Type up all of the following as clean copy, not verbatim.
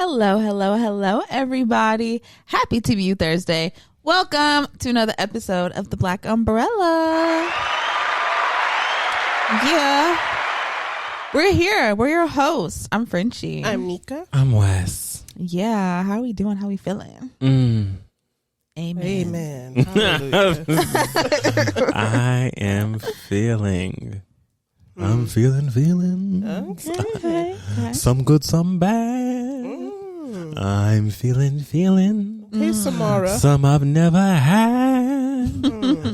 Hello, hello, hello, everybody. Happy TBU Thursday. Welcome to another episode of The Black Umbrella. Yeah. We're here. We're your hosts. I'm Frenchie. I'm Nika. I'm Wes. Yeah. How we doing? How we feeling? Amen. Amen. I am feeling. I'm feeling. Okay. Some good, some bad. I'm feeling. Hey, Samara. Some I've never had.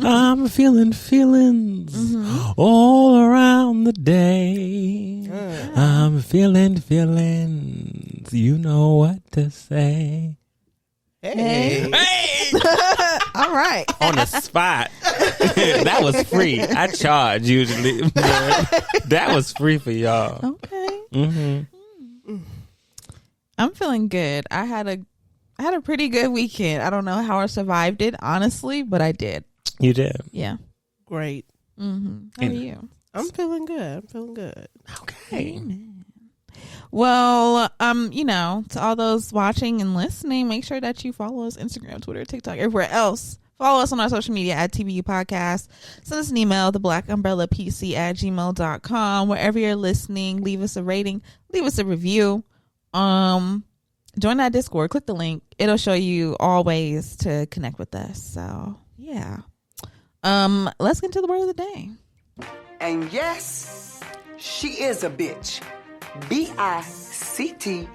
I'm feeling feelings all around the day. I'm feeling feelings. You know what to say. Hey. All right. On the spot. That was free. I charge usually. That was free for y'all. Okay. Mm-hmm. I'm feeling good. I had a pretty good weekend. I don't know how I survived it, honestly, but I did. You did. Yeah. Great. Mm-hmm. How are you? I'm feeling good. Okay. Amen. Well, to all those watching and listening, make sure that you follow us Instagram, Twitter, TikTok, everywhere else. Follow us on our social media at TBU Podcast. Send us an email, theblackumbrellapc@gmail.com. Wherever you're listening, leave us a rating, leave us a review. Join that Discord, click the link. It'll show you all ways to connect with us. So yeah. Let's get into the word of the day. And yes, she is a bitch. BICTH.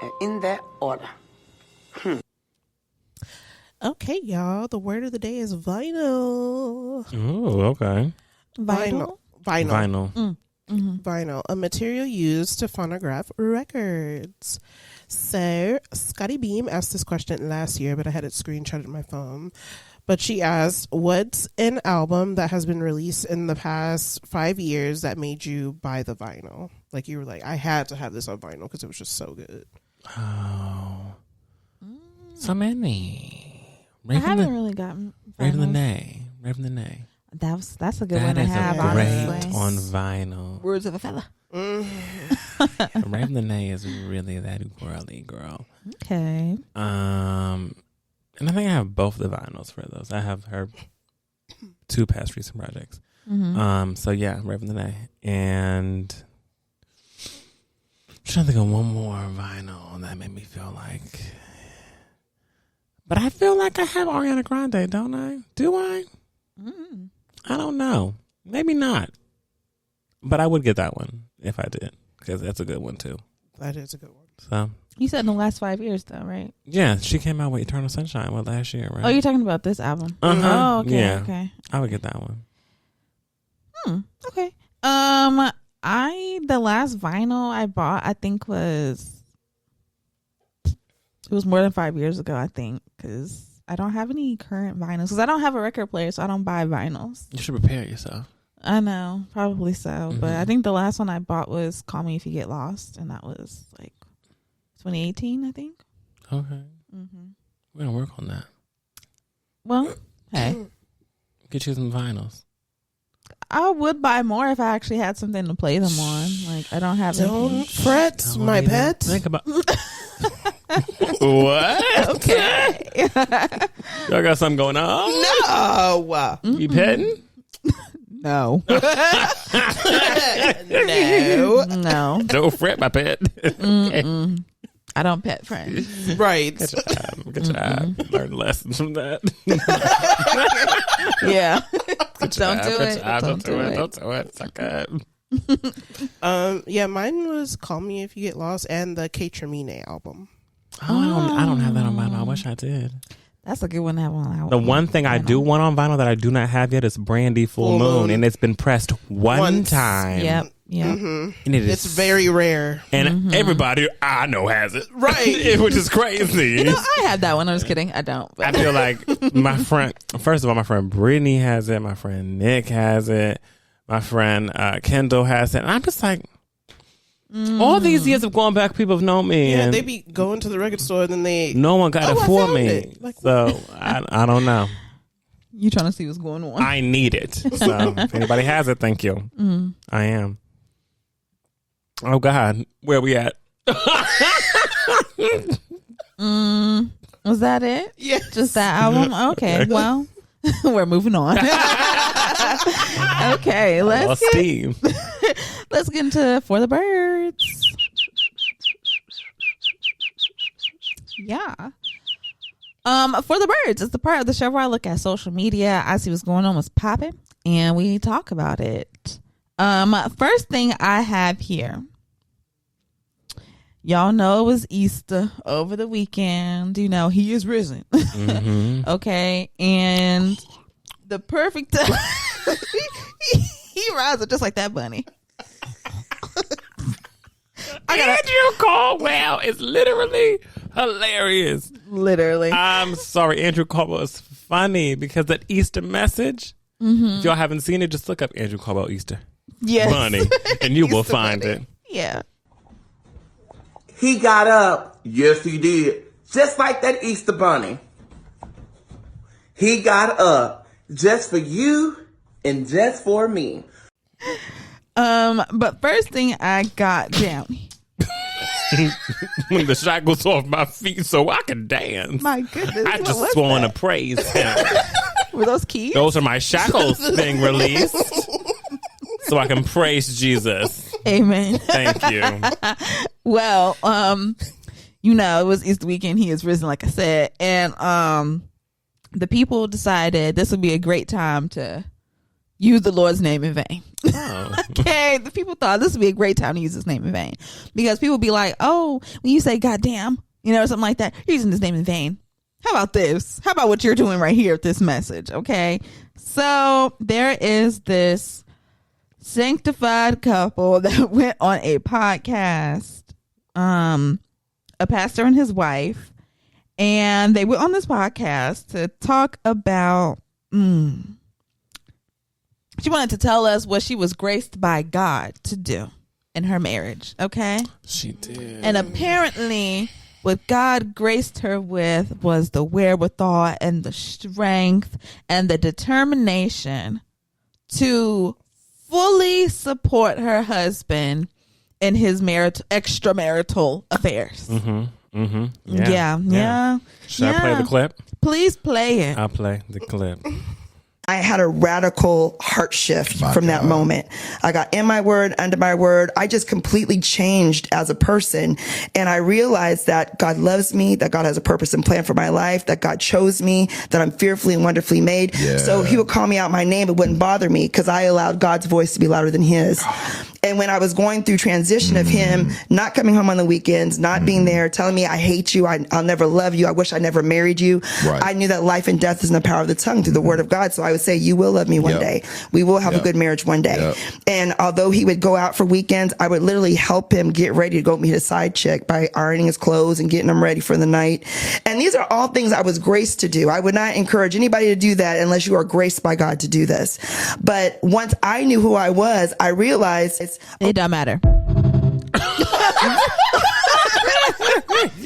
And in that order. Okay, y'all. The word of the day is vinyl. Oh, okay. Vinyl. Vinyl. Vinyl, a material used to phonograph records. So, Scotty Beam asked this question last year, but I had it screenshotted on my phone. But she asked, what's an album that has been released in the past 5 years that made you buy the vinyl? Like, you were like, I had to have this on vinyl because it was just so good. Oh. So many. I haven't really gotten Raven the vinyls. Nay. That's a good one to That have, is a great honestly. on vinyl. Words of a fella. Raven the Nay is really that girly girl. Okay. And I think I have both the vinyls for those. I have her two past recent projects. So yeah, Raven the Nay. And I'm trying to think of one more vinyl that made me feel like. But I feel like I have Ariana Grande, don't I? Do I? I don't know. Maybe not. But I would get that one if I did, because that's a good one too. That is a good one. So You said in the last 5 years, though, right? yeah, she came out with Eternal Sunshine last year, right? Oh, you're talking about this album? Uh-huh. Oh, okay. Yeah. Okay. I would get that one. Okay. The last vinyl I bought, I think it was more than 5 years ago, I think, because I don't have any current vinyls. Because I don't have a record player, so I don't buy vinyls. You should prepare yourself. I know, probably so. But I think the last one I bought was Call Me If You Get Lost, and that was like 2018, I think. Okay. We're going to work on that. Well, hey. Get you some vinyls. I would buy more if I actually had something to play them on. Like, I don't have Don't anything. fret, Don't my even pet. Think about what? Okay. Y'all got something going on? No. You petting? No. No. No. Don't fret, my pet. Okay. I don't pet friends. Right. Good job. Learn lessons from that. Yeah. Good Don't job. do Good it. job. Don't do it. Don't do it. It's not good. Yeah, mine was Call Me If You Get Lost and the K Tremine album. Oh, I don't have that on vinyl. I wish I did. That's a good one to have on. The one thing I do want on vinyl that I do not have yet is Brandy Full Moon, and it's been pressed one Once. time. Yep. Yep. And it is It's very rare. and everybody I know has it, Right. which is crazy. You know, I had that one. I'm just kidding. I don't. I feel like my friend, first of all, my friend Brittany has it. My friend Nick has it. My friend Kendall has it. And I'm just like, all these years of going back, people have known me. Yeah, and they be going to the record store and then they. no one got Oh, it I for found me. it. Like, so I don't know. You trying to see what's going on? I need it. So if anybody has it, thank you. I am. Oh God, where we at? Was that it? Yeah. Just that album? Okay, well, we're moving on. Okay, let's get into For the Birds. Yeah. For the Birds is the part of the show where I look at social media, I see what's going on, what's popping, and we talk about it. First thing I have here. Y'all know it was Easter over the weekend. You know, he is risen. Mm-hmm. Okay. And the perfect time. he rises just like that bunny. Andrew Caldwell is literally hilarious. Literally. I'm sorry. Andrew Caldwell is funny because that Easter message, if y'all haven't seen it, just look up Andrew Caldwell Easter bunny and you will find it. Yeah. He got up. Yes, he did. Just like that Easter bunny. He got up just for you and just for me. But first thing I got down. When the shackles off my feet so I can dance. My goodness. I just want to praise him. Were those keys? Those are my shackles being released so I can praise Jesus. Amen. Thank you. Well, you know, it was Easter weekend. He is risen, like I said. And the people decided this would be a great time to use the Lord's name in vain. Oh. Okay, the people thought this would be a great time to use his name in vain. Because people be like, oh, when you say goddamn, you know, something like that, you're using his name in vain. How about this? How about what you're doing right here with this message? Okay. So there is this sanctified couple that went on a podcast, a pastor and his wife, and they went on this podcast to talk about she wanted to tell us what she was graced by God to do in her marriage. Okay. She did. And apparently what God graced her with was the wherewithal and the strength and the determination to fully support her husband in his extramarital affairs. Yeah. Should I play the clip? Please play it. I'll play the clip. I had a radical heart shift from that moment. I got in my word, under my word. I just completely changed as a person. And I realized that God loves me, that God has a purpose and plan for my life, that God chose me, that I'm fearfully and wonderfully made. Yeah. So he would call me out my name. It wouldn't bother me because I allowed God's voice to be louder than his. And when I was going through transition of him not coming home on the weekends, not being there, telling me I hate you, I'll never love you, I wish I never married you, I knew that life and death is in the power of the tongue through the word of God. So I would say, you will love me one day. We will have a good marriage one day. And although he would go out for weekends, I would literally help him get ready to go meet a side chick by ironing his clothes and getting him ready for the night. And these are all things I was graced to do. I would not encourage anybody to do that unless you are graced by God to do this. But once I knew who I was, I realized it don't matter.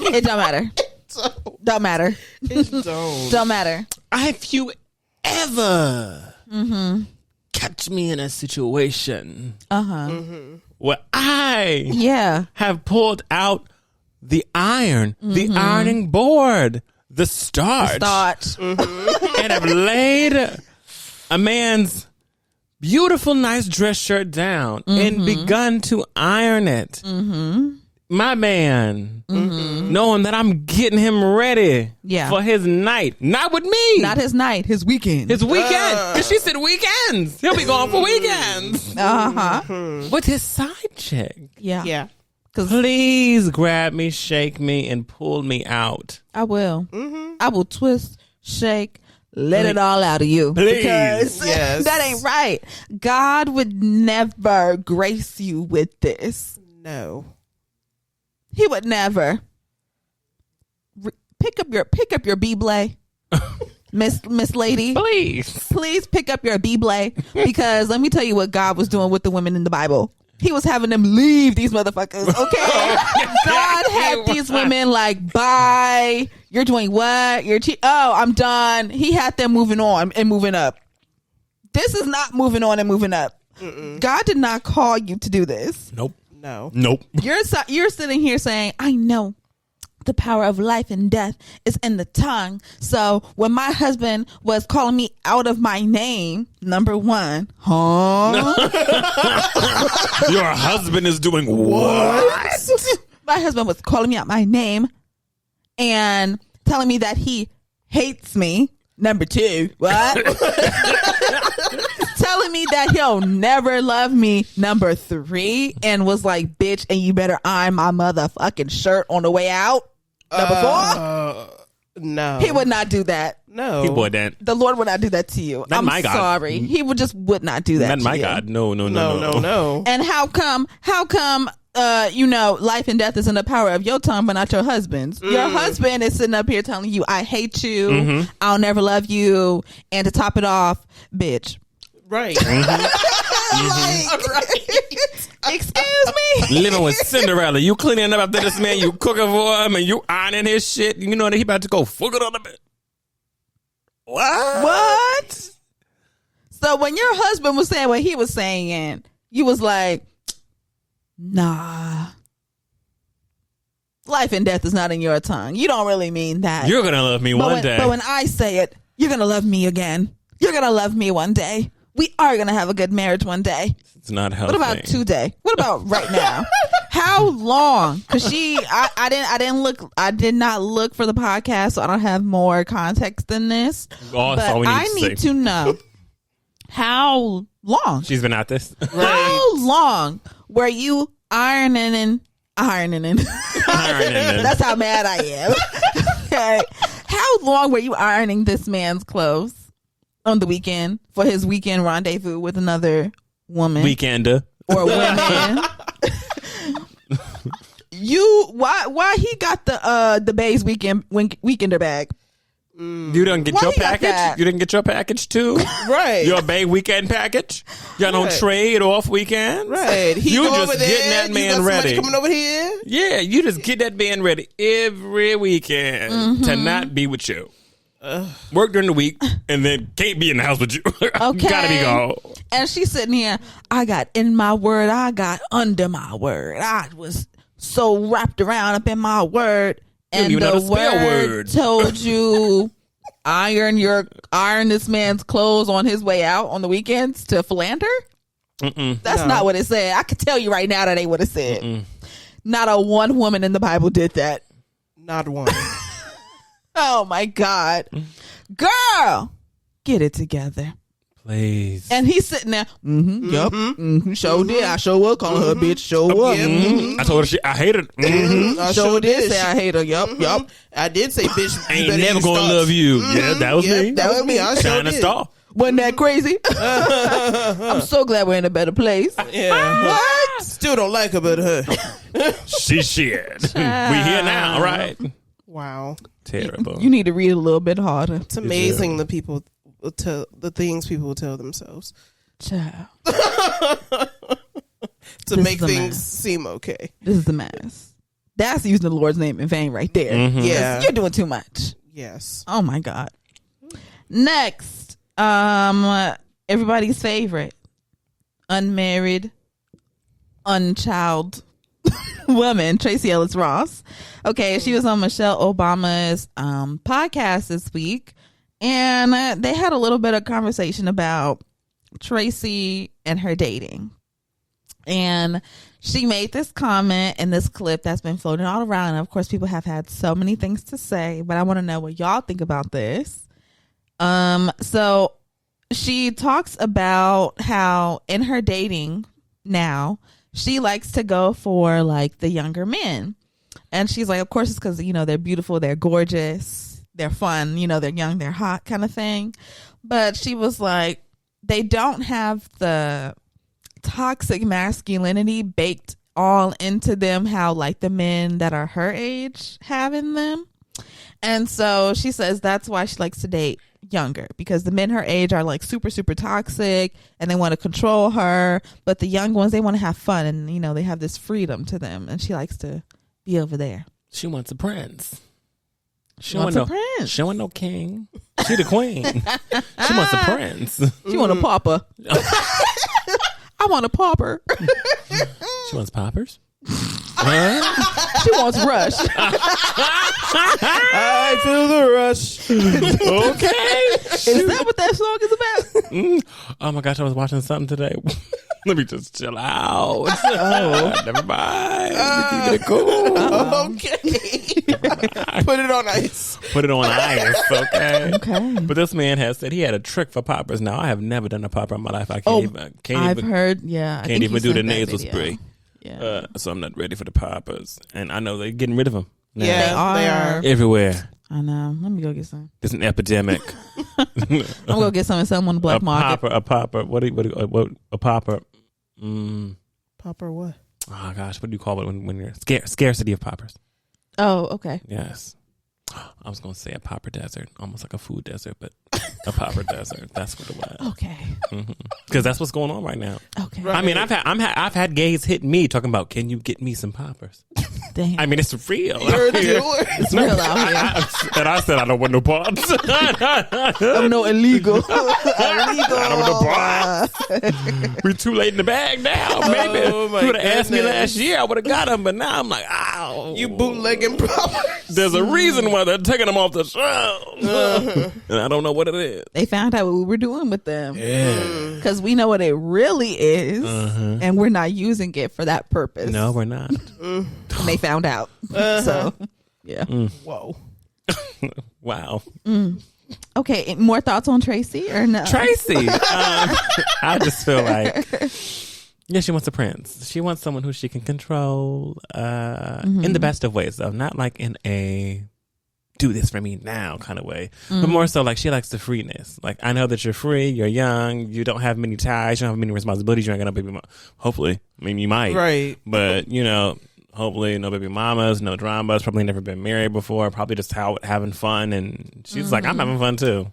It don't matter. Don't matter. Don't matter. Have you ever catch me in a situation where I have pulled out the iron, the ironing board, the starch, and have laid a man's beautiful, nice dress shirt down and begun to iron it. My man, knowing that I'm getting him ready for his night. Not with me. Not his night, his weekend. His weekend. Because she said weekends. He'll be going for weekends. With his side chick. Yeah. Please grab me, shake me, and pull me out. I will. I will twist, shake, let it all out of you. Please. Because that ain't right. God would never grace you with this. No. He would never. Pick up your B-blay. Miss Lady. Please pick up your B-blay. Because let me tell you what God was doing with the women in the Bible. He was having them leave these motherfuckers, okay? God had these women like, bye. You're doing what? Oh, I'm done. He had them moving on and moving up. This is not moving on and moving up. God did not call you to do this. Nope. No. Nope. You're sitting here saying, I know the power of life and death is in the tongue. So when my husband was calling me out of my name, number one, your husband is doing what? My husband was calling me out my name and telling me that he hates me. Number two, what? Telling me that he'll never love me. Number three, and was like, bitch, and you better iron my motherfucking shirt on the way out. Number four, no, he would not do that. No, he wouldn't. The Lord would not do that to you. Not I'm my God. sorry. He would not do that. Not to my you. God. No. And how come? Life and death is in the power of your tongue, but not your husband's. Your husband is sitting up here telling you, I hate you. Mm-hmm. I'll never love you. And to top it off, bitch. Right. Excuse me? Living with Cinderella. You cleaning up after this man, you cooking for him, and you ironing his shit. You know that he about to go fuck it on the bed. What? So when your husband was saying what he was saying, you was like, nah. Life and death is not in your tongue. You don't really mean that. You're going to love me one day. But when I say it, you're going to love me again. You're going to love me one day. We are going to have a good marriage one day. It's not healthy. What about today? What about right now? How long? Because I did not look for the podcast, so I don't have more context than this. But I need to know how long. She's been at this. How long were you ironing? That's how mad I am. Okay. How long were you ironing this man's clothes on the weekend for his weekend rendezvous with another woman? Weekender. Or women. Why he got the Bay's weekender bag? You didn't get your package? You didn't get your package too? Right. Your Bay weekend package? Y'all don't trade off weekends? Right. You just getting that man ready. Coming over here? Yeah, you just get that man ready every weekend to not be with you. Work during the week and then can't be in the house with you. Okay. Gotta be gone. And she's sitting here, I got in my word, I got under my word. I was so wrapped around up in my word. And the word told you iron this man's clothes on his way out on the weekends to philander? That's not what it said. I can tell you right now that ain't what it said. Not a one woman in the Bible did that. Not one. Oh my God. Girl, get it together. Please. And he's sitting there. Sure did. I sure was calling her a bitch. Sure was. I told her I hate her. I sure did say I hate her. Yup. I did say, bitch, I ain't never gonna love you. Yeah, that was me. That was me. I sure Shining did. star. Wasn't that crazy? I'm so glad we're in a better place. Yeah. What? Still don't like her, but her. She shit. We here now, right? Wow. Terrible. You need to read a little bit harder. It's amazing the things people tell themselves Child. to make things seem okay. This is a mess. That's using the Lord's name in vain right there. Yeah. You're doing too much. Yes. Oh my God. Next, everybody's favorite unmarried, unchild woman, Tracee Ellis Ross. Okay, she was on Michelle Obama's podcast this week, and they had a little bit of conversation about Tracee and her dating. And she made this comment in this clip that's been floating all around. And of course, people have had so many things to say, but I want to know what y'all think about this. So she talks about how in her dating now, she likes to go for like the younger men. And she's like, of course, it's because, they're beautiful, they're gorgeous, they're fun, they're young, they're hot kind of thing. But she was like, they don't have the toxic masculinity baked all into them how like the men that are her age have in them. And so she says that's why she likes to date younger, because the men her age are like super, super toxic and they want to control her. But the young ones, they want to have fun and, they have this freedom to them. And she likes to be over there. She wants a prince. She wants a prince. She want no king. She the queen. She wants a prince. She want a pauper. I want a pauper. She wants poppers? She wants rush. I feel the rush. Okay. Is that what that song is about? Oh my gosh, I was watching something today. Let me just chill out. Oh, never mind. We're keeping it cool. Okay. Put it on ice. Put it on ice, okay? Okay. But this man has said he had a trick for poppers. Now, I have never done a popper in my life. I can't I've even heard, yeah. can't even do the nasal spray. Yeah. So I'm not ready for the poppers. And I know they're getting rid of them. Now. Yeah, they are. Everywhere. I know. Let me go get some. There's an epidemic. I'm going to go get some and sell them on the black market. A popper. What a popper? Popper what? Oh gosh, what do you call it when you're scarcity of poppers? Oh, okay. Yes. I was going to say a popper desert, almost like a food desert, but a popper desert. That's what it was. Okay. Because that's what's going on right now. Okay. Right. I mean, I've had gays hit me talking about, can you get me some poppers? Damn. I mean, it's real. You're a dealer. It's real out here. And I said I don't want no parts. I'm no illegal. I don't want no parts. We're too late in the bag now. Maybe Oh, my if you would have asked me goodness. last year, I would have got them. But now I'm like, ow. You bootlegging poppers. There's a reason why they're taking them off the shelves. And I don't know what it is. They found out what we were doing with them. Yeah. Because we know what it really is. And we're not using it for that purpose. No, we're not. And they found out. So, yeah. Whoa. Wow. Okay. More thoughts on Tracee or no? Tracee. I just feel like, yeah, she wants a prince. She wants someone who she can control in the best of ways, though. Not like in a do this for me now kind of way, but more so like she likes the freeness. Like, I know that you're free, you're young, you don't have many ties, you don't have many responsibilities, you ain't got no baby mama. Hopefully. I mean, you might. Right. But, you know, hopefully no baby mamas, no dramas, probably never been married before, probably just having fun. And she's like, I'm having fun too.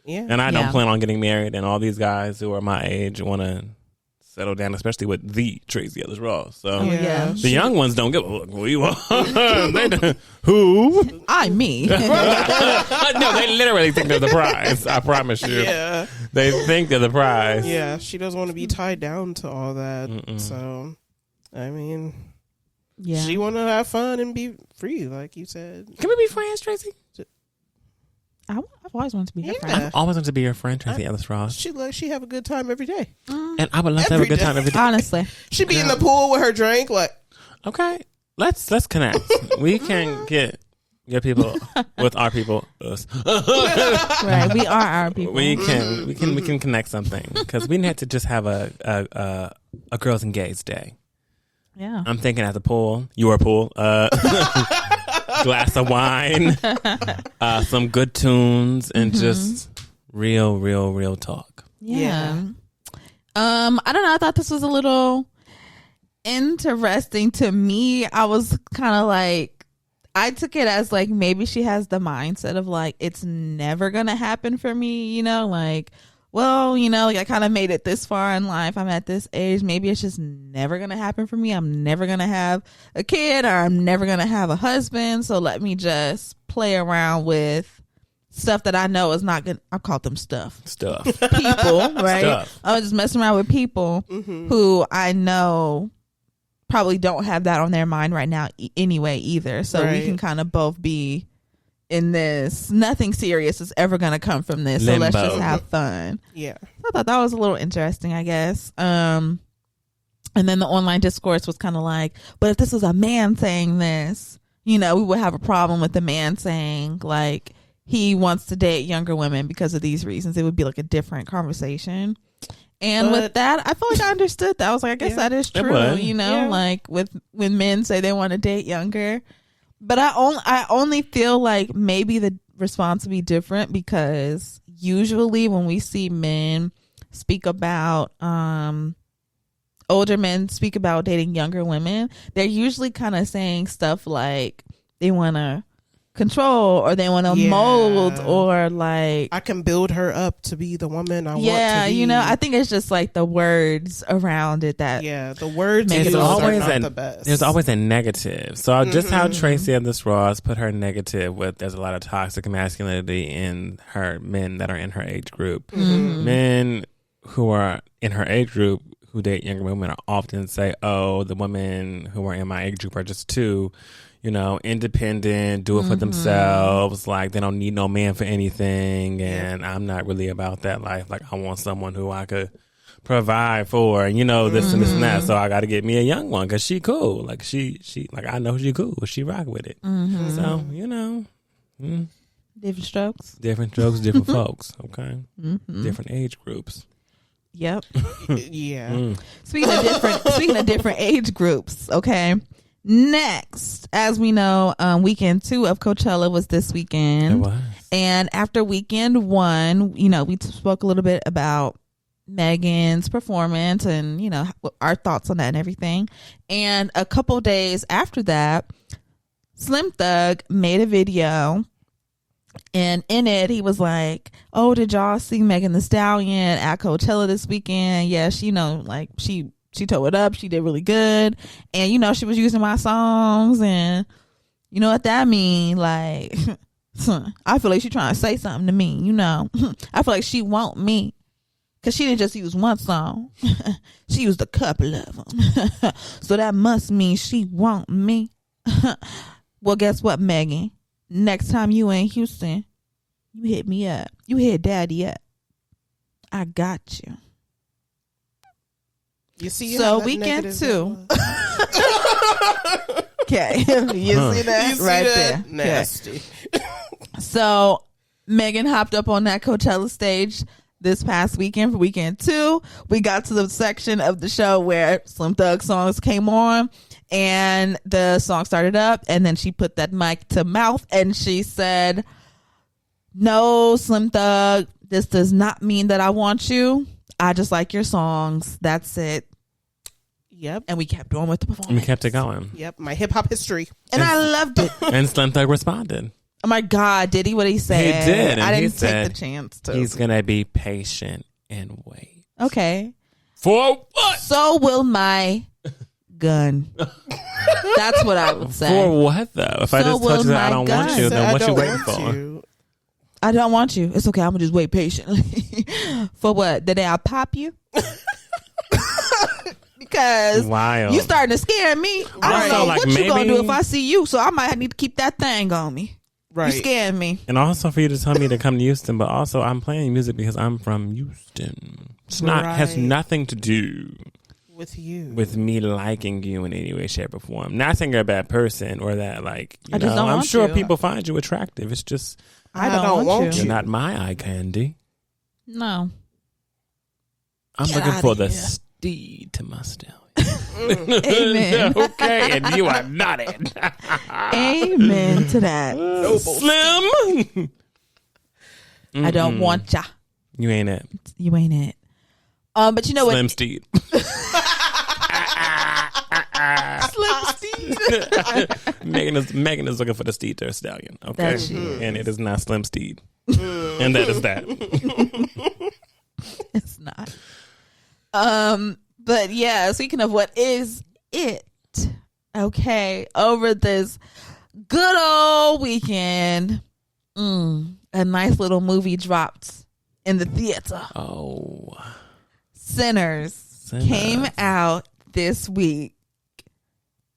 Yeah. And I don't Yeah. plan on getting married. And all these guys who are my age want to settle down, especially with the Tracee Ellis Ross. So Oh, yeah. the young ones don't give a look. Who you are? Who? I, me. No, they literally think they're the prize. I promise you. Yeah. They think they're the prize. Yeah. She doesn't want to be tied down to all that. So, I mean, Yeah. she want to have fun and be free, like you said. Can we be friends, Tracee? I've always wanted to be her Yeah. friend. I always want to be your friend, Tracee Ellis Ross. She have a good time every day. And I would love to have a Every good time day. every day. Honestly. She be in the pool with her drink, like, Okay, let's connect. We can get your people with our people. Us. Right. We are our people. We can connect something because we need to just have a girls and gays day. Yeah. I'm thinking at the pool, your pool, glass of wine, some good tunes, and just real talk. Yeah. I don't know. I thought this was a little interesting to me. I was kind of like, I took it as like maybe she has the mindset of like, it's never going to happen for me, you know, like, well, you know, like I kind of made it this far in life. I'm at this age. Maybe it's just never going to happen for me. I'm never going to have a kid or I'm never going to have a husband. So let me just play around with stuff that I know is not good. I call them stuff. People, right? Stuff. I was just messing around with people who I know probably don't have that on their mind right now anyway either. So we Right. can kind of both be in this. Nothing serious is ever going to come from this. So let's Limbo. just have fun. yeah. I thought that was a little interesting, I guess. And then the online discourse was kind of like, but if this was a man saying this, you know, we would have a problem with the man saying like he wants to date younger women because of these reasons. It would be like a different conversation. And with that, I felt like I understood that. I was like, I guess that is It true. would. You know, Yeah. like when men say they want to date younger. But I only feel like maybe the response would be different because usually when we see men speak about older men speak about dating younger women, they're usually kind of saying stuff like they want to control or they want to Yeah. mold or like I can build her up to be the woman I want yeah, to be. you know, I think it's just like the words around it that Yeah, the words Make used it are always not an- the best. There's always a negative. So just how Tracee Ellis Ross put her negative with, there's a lot of toxic masculinity in her men that are in her age group. Men who are in her age group who date younger women often say, "Oh, the women who are in my age group are just too, independent, do it for themselves. Like they don't need no man for anything." And I'm not really about that life. Like I want someone who I could provide for, and this and this and that. So I got to get me a young one because she cool. Like she like I know she cool. She rock with it. So different strokes, different folks. Okay, different age groups. Yep. Yeah. Speaking of different age groups, okay. Next, as we know, weekend 2 of Coachella was this weekend. It was. And after weekend 1, we spoke a little bit about Megan's performance and, our thoughts on that and everything. And a couple days after that, Slim Thug made a video. And in it, he was like, "Oh, did y'all see Megan Thee Stallion at Coachella this weekend? Yeah, she tore it up. She did really good. And, she was using my songs. And you know what that mean? Like, I feel like she trying to say something to me, I feel like she want me. Because she didn't just use one song. She used a couple of them. So that must mean she want me. Well, guess what, Megan? Next time you in Houston, you hit me up. You hit Daddy up. I got you." You see, so weekend 2. Okay, you see that right there? Nasty. Okay. So Megan hopped up on that Coachella stage this past weekend for weekend 2. We got to the section of the show where Slim Thug songs came on. And the song started up, and then she put that mic to mouth, and she said, "No, Slim Thug, this does not mean that I want you. I just like your songs. That's it." Yep. And we kept on with the performance. We kept it going. Yep. My hip hop history. And I loved it. And Slim Thug responded. Oh my God, did he? What he said? He did. And I didn't take the chance to. He's going to be patient and wait. Okay. For what? So will my gun. That's what I would say. For what though? If I just told you that I don't want you, then what you waiting for? I don't want you. It's okay. I'm gonna just wait patiently. For what? The day I pop you? Because you starting to scare me. I don't know what you gonna do if I see you. So I might need to keep that thing on me. Right. You scaring me. And also for you to tell me to come to Houston, but also I'm playing music because I'm from Houston. It's not has nothing to do with me liking you in any way, shape, or form. Not saying you're a bad person or that, like, I'm sure people find you attractive. It's just I don't want you. You're not my eye candy. No. I'm looking for the steed to my stallion. Amen. Okay, and you are not it. Amen to that. Slim. I don't want ya. You ain't it. You ain't it. But you know Slim what? Steed. Slim Steed. Megan is looking for the steed to her stallion. Okay, and it is not Slim Steed, and that is that. It's not. But yeah, speaking of what is it? Okay, over this good old weekend, a nice little movie dropped in the theater. Oh. Sinners came out this week.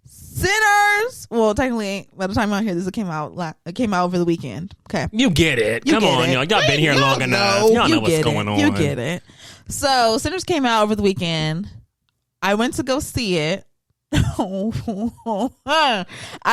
Sinners. Well, technically, by the time I hear this, it came out over the weekend. Okay, you get it. Come on, y'all been here long enough. Y'all know what's going on. You get it. So, Sinners came out over the weekend. I went to go see it. I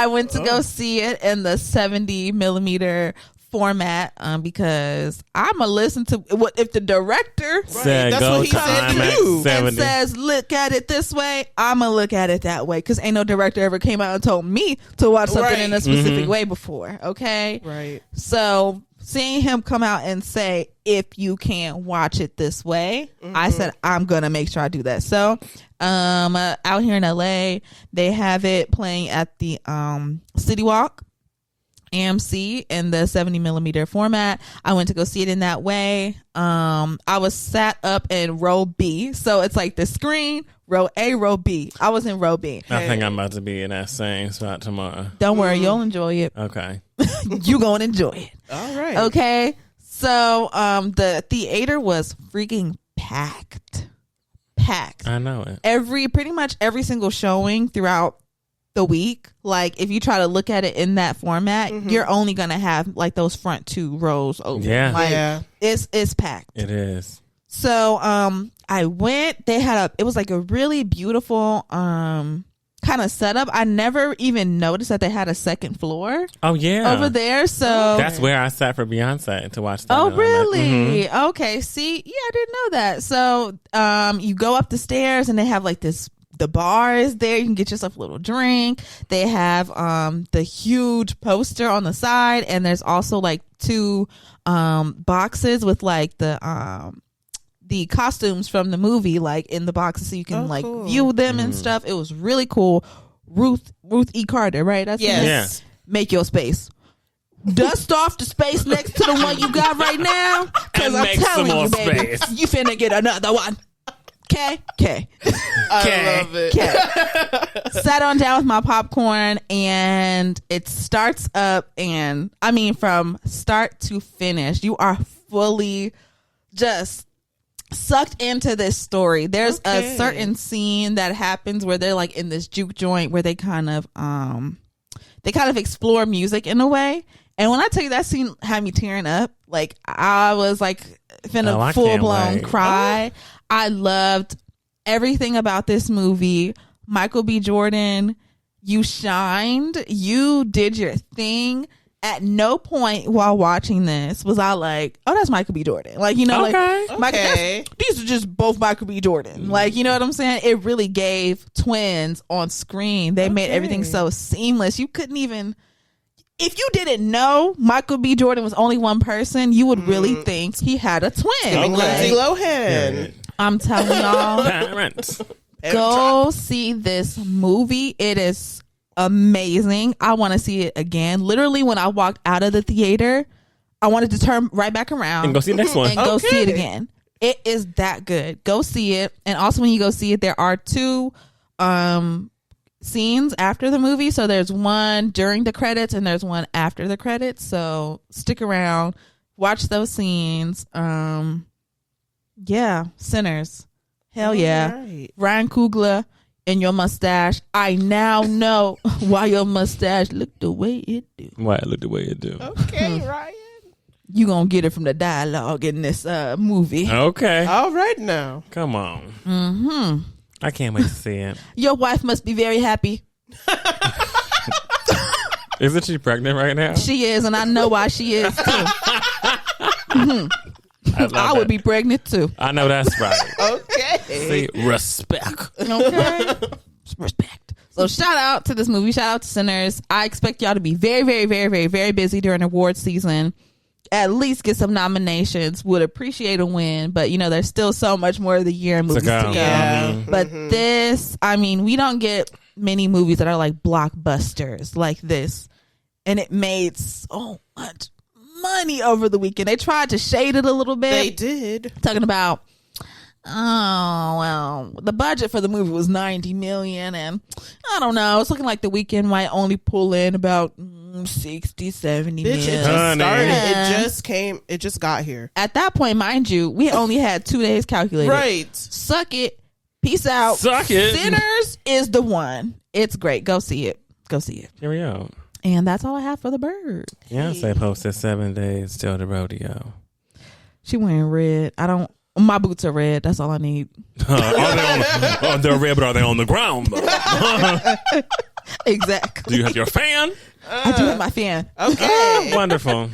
went to go see it in the 70 millimeter format because I'm gonna listen to what if the director said, that's what he said too, and says look at it this way. I'm gonna look at it that way because ain't no director ever came out and told me to watch something in a specific way before. Okay, right. So seeing him come out and say if you can't watch it this way, I said I'm gonna make sure I do that. So out here in LA, they have it playing at the City Walk AMC in the 70 millimeter format. I went to go see it in that way. I was sat up in row B, so it's like the screen, row A, row B. I was in row B. I think I'm about to be in that same spot tomorrow. Don't worry, you'll enjoy it. Okay. You gonna enjoy it. All right. Okay. So the theater was freaking packed packed. I know it. Pretty much every single showing throughout the week, like if you try to look at it in that format, you're only gonna have like those front 2 rows open. Yeah. Like it's packed. It is. So I went, it was like a really beautiful kind of setup. I never even noticed that they had a second floor. Oh yeah, over there. So that's where I sat for Beyonce to watch. Oh really? Okay. See, yeah, I didn't know that. So you go up the stairs and they have like the bar is there. You can get yourself a little drink. They have the huge poster on the side, and there's also like 2 boxes with like the costumes from the movie like in the boxes, so you can cool. view them and stuff. It was really cool. Ruth E. Carter, right? That's yes. Make your space. Dust off the space next to the one you got right now, because I'm telling you, baby, you finna get another one. Okay. I love it. Sat on down with my popcorn, and it starts up, and I mean, from start to finish, you are fully just sucked into this story. There's a certain scene that happens where they're like in this juke joint where they kind of explore music in a way. And when I tell you that scene had me tearing up, like I was like finna full blown cry. I loved everything about this movie. Michael B. Jordan, you shined. You did your thing. At no point while watching this was I like, oh, that's Michael B. Jordan. Like, you know, these are just both Michael B. Jordan. Like, you know what I'm saying? It really gave twins on screen. They made everything so seamless. You couldn't even, if you didn't know Michael B. Jordan was only one person, you would really think he had a twin. Lindsay Lohan. I'm telling y'all, go see this movie. It is amazing. I want to see it again. Literally, when I walked out of the theater, I wanted to turn right back around and go see the next one and go see it again. It is that good. Go see it. And also, when you go see it, there are 2 scenes after the movie. So there's one during the credits and there's one after the credits. So stick around, watch those scenes. Yeah, Sinners. Hell yeah. Right. Ryan Coogler and your mustache. I now know why your mustache looked the way it do. Why it looked the way it do. Okay, Ryan. You gonna get it from the dialogue in this movie. Okay. All right now. Come on. I can't wait to see it. Your wife must be very happy. Isn't she pregnant right now? She is, and I know why she is too. I would be pregnant too. I know that's right. Okay. See, respect. Okay. Respect. So shout out to this movie. Shout out to Sinners. I expect y'all to be very, very, very, very, very busy during awards season. At least get some nominations. Would appreciate a win, but you know there's still so much more of the year in movies to go. Yeah. But this, I mean, we don't get many movies that are like blockbusters like this, and it made so much money over the weekend. They tried to shade it a little bit. They did. Talking about, oh, well, the budget for the movie was $90 million, and I don't know. It's looking like the weekend might only pull in about 60, 70 million. It just started. It just got here. At that point, mind you, we only had 2 days calculated. Right. Suck it. Peace out. Suck it. Sinners is the one. It's great. Go see it. Go see it. Here we go. And that's all I have for the bird. Beyonce posted 7 days till the rodeo. She wearing red. My boots are red. That's all I need. They're red, but are they on the ground? Exactly. Do you have your fan? I do have my fan. Okay. Wonderful.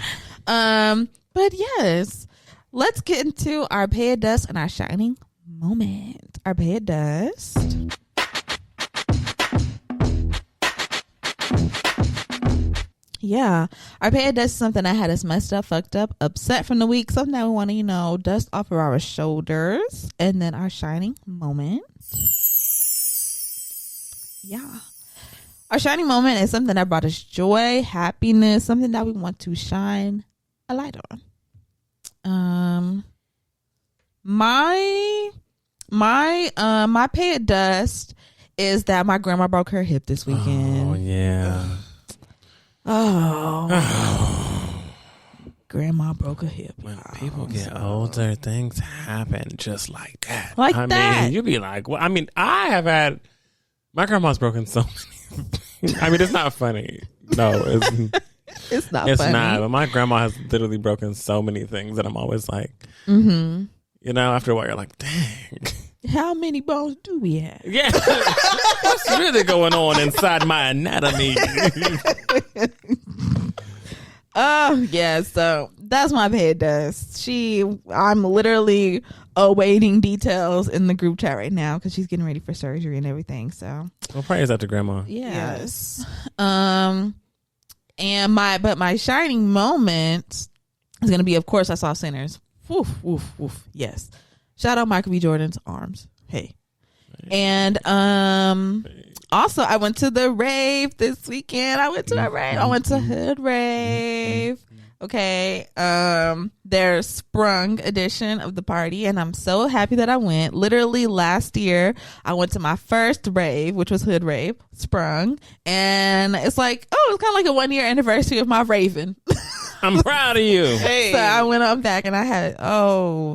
But yes, let's get into our pay of dust and our shining moment. Our pay of dust. Yeah, our pay of dust is something that had us messed up, fucked up, upset from the week. Something that we want to, dust off of our shoulders. And then our shining moment. Yeah. Our shining moment is something that brought us joy, happiness, something that we want to shine a light on. My pay of dust is that my grandma broke her hip this weekend. Oh yeah. Oh. Grandma broke a hip. When people get older, things happen just like that. I mean, you'd be like, well, I mean, I have had, my grandma's broken so many. I mean, it's not funny. No, it's not it's funny. not. But my grandma has literally broken so many things that I'm always like, Mm-hmm. you know, after a while, you're like, dang. How many bones do we have? Yeah. What's really going on inside my anatomy? Oh, yeah. So that's my pet dust. I'm literally awaiting details in the group chat right now because she's getting ready for surgery and everything. So, Well, prayers out to grandma. Yes. And my shining moment is going to be, of course, I saw Sinners. Woof, woof, woof. Yes. Shout out Michael B. Jordan's arms. Hey. And also I went to the rave this weekend. I went to Hood Rave. Okay. Their Sprung edition of the party, and I'm so happy that I went. Literally last year I went to my first rave, which was Hood Rave, Sprung, and it's like, it's kind of like a 1 year anniversary of my raving. I'm proud of you. Hey. So I went up back and I had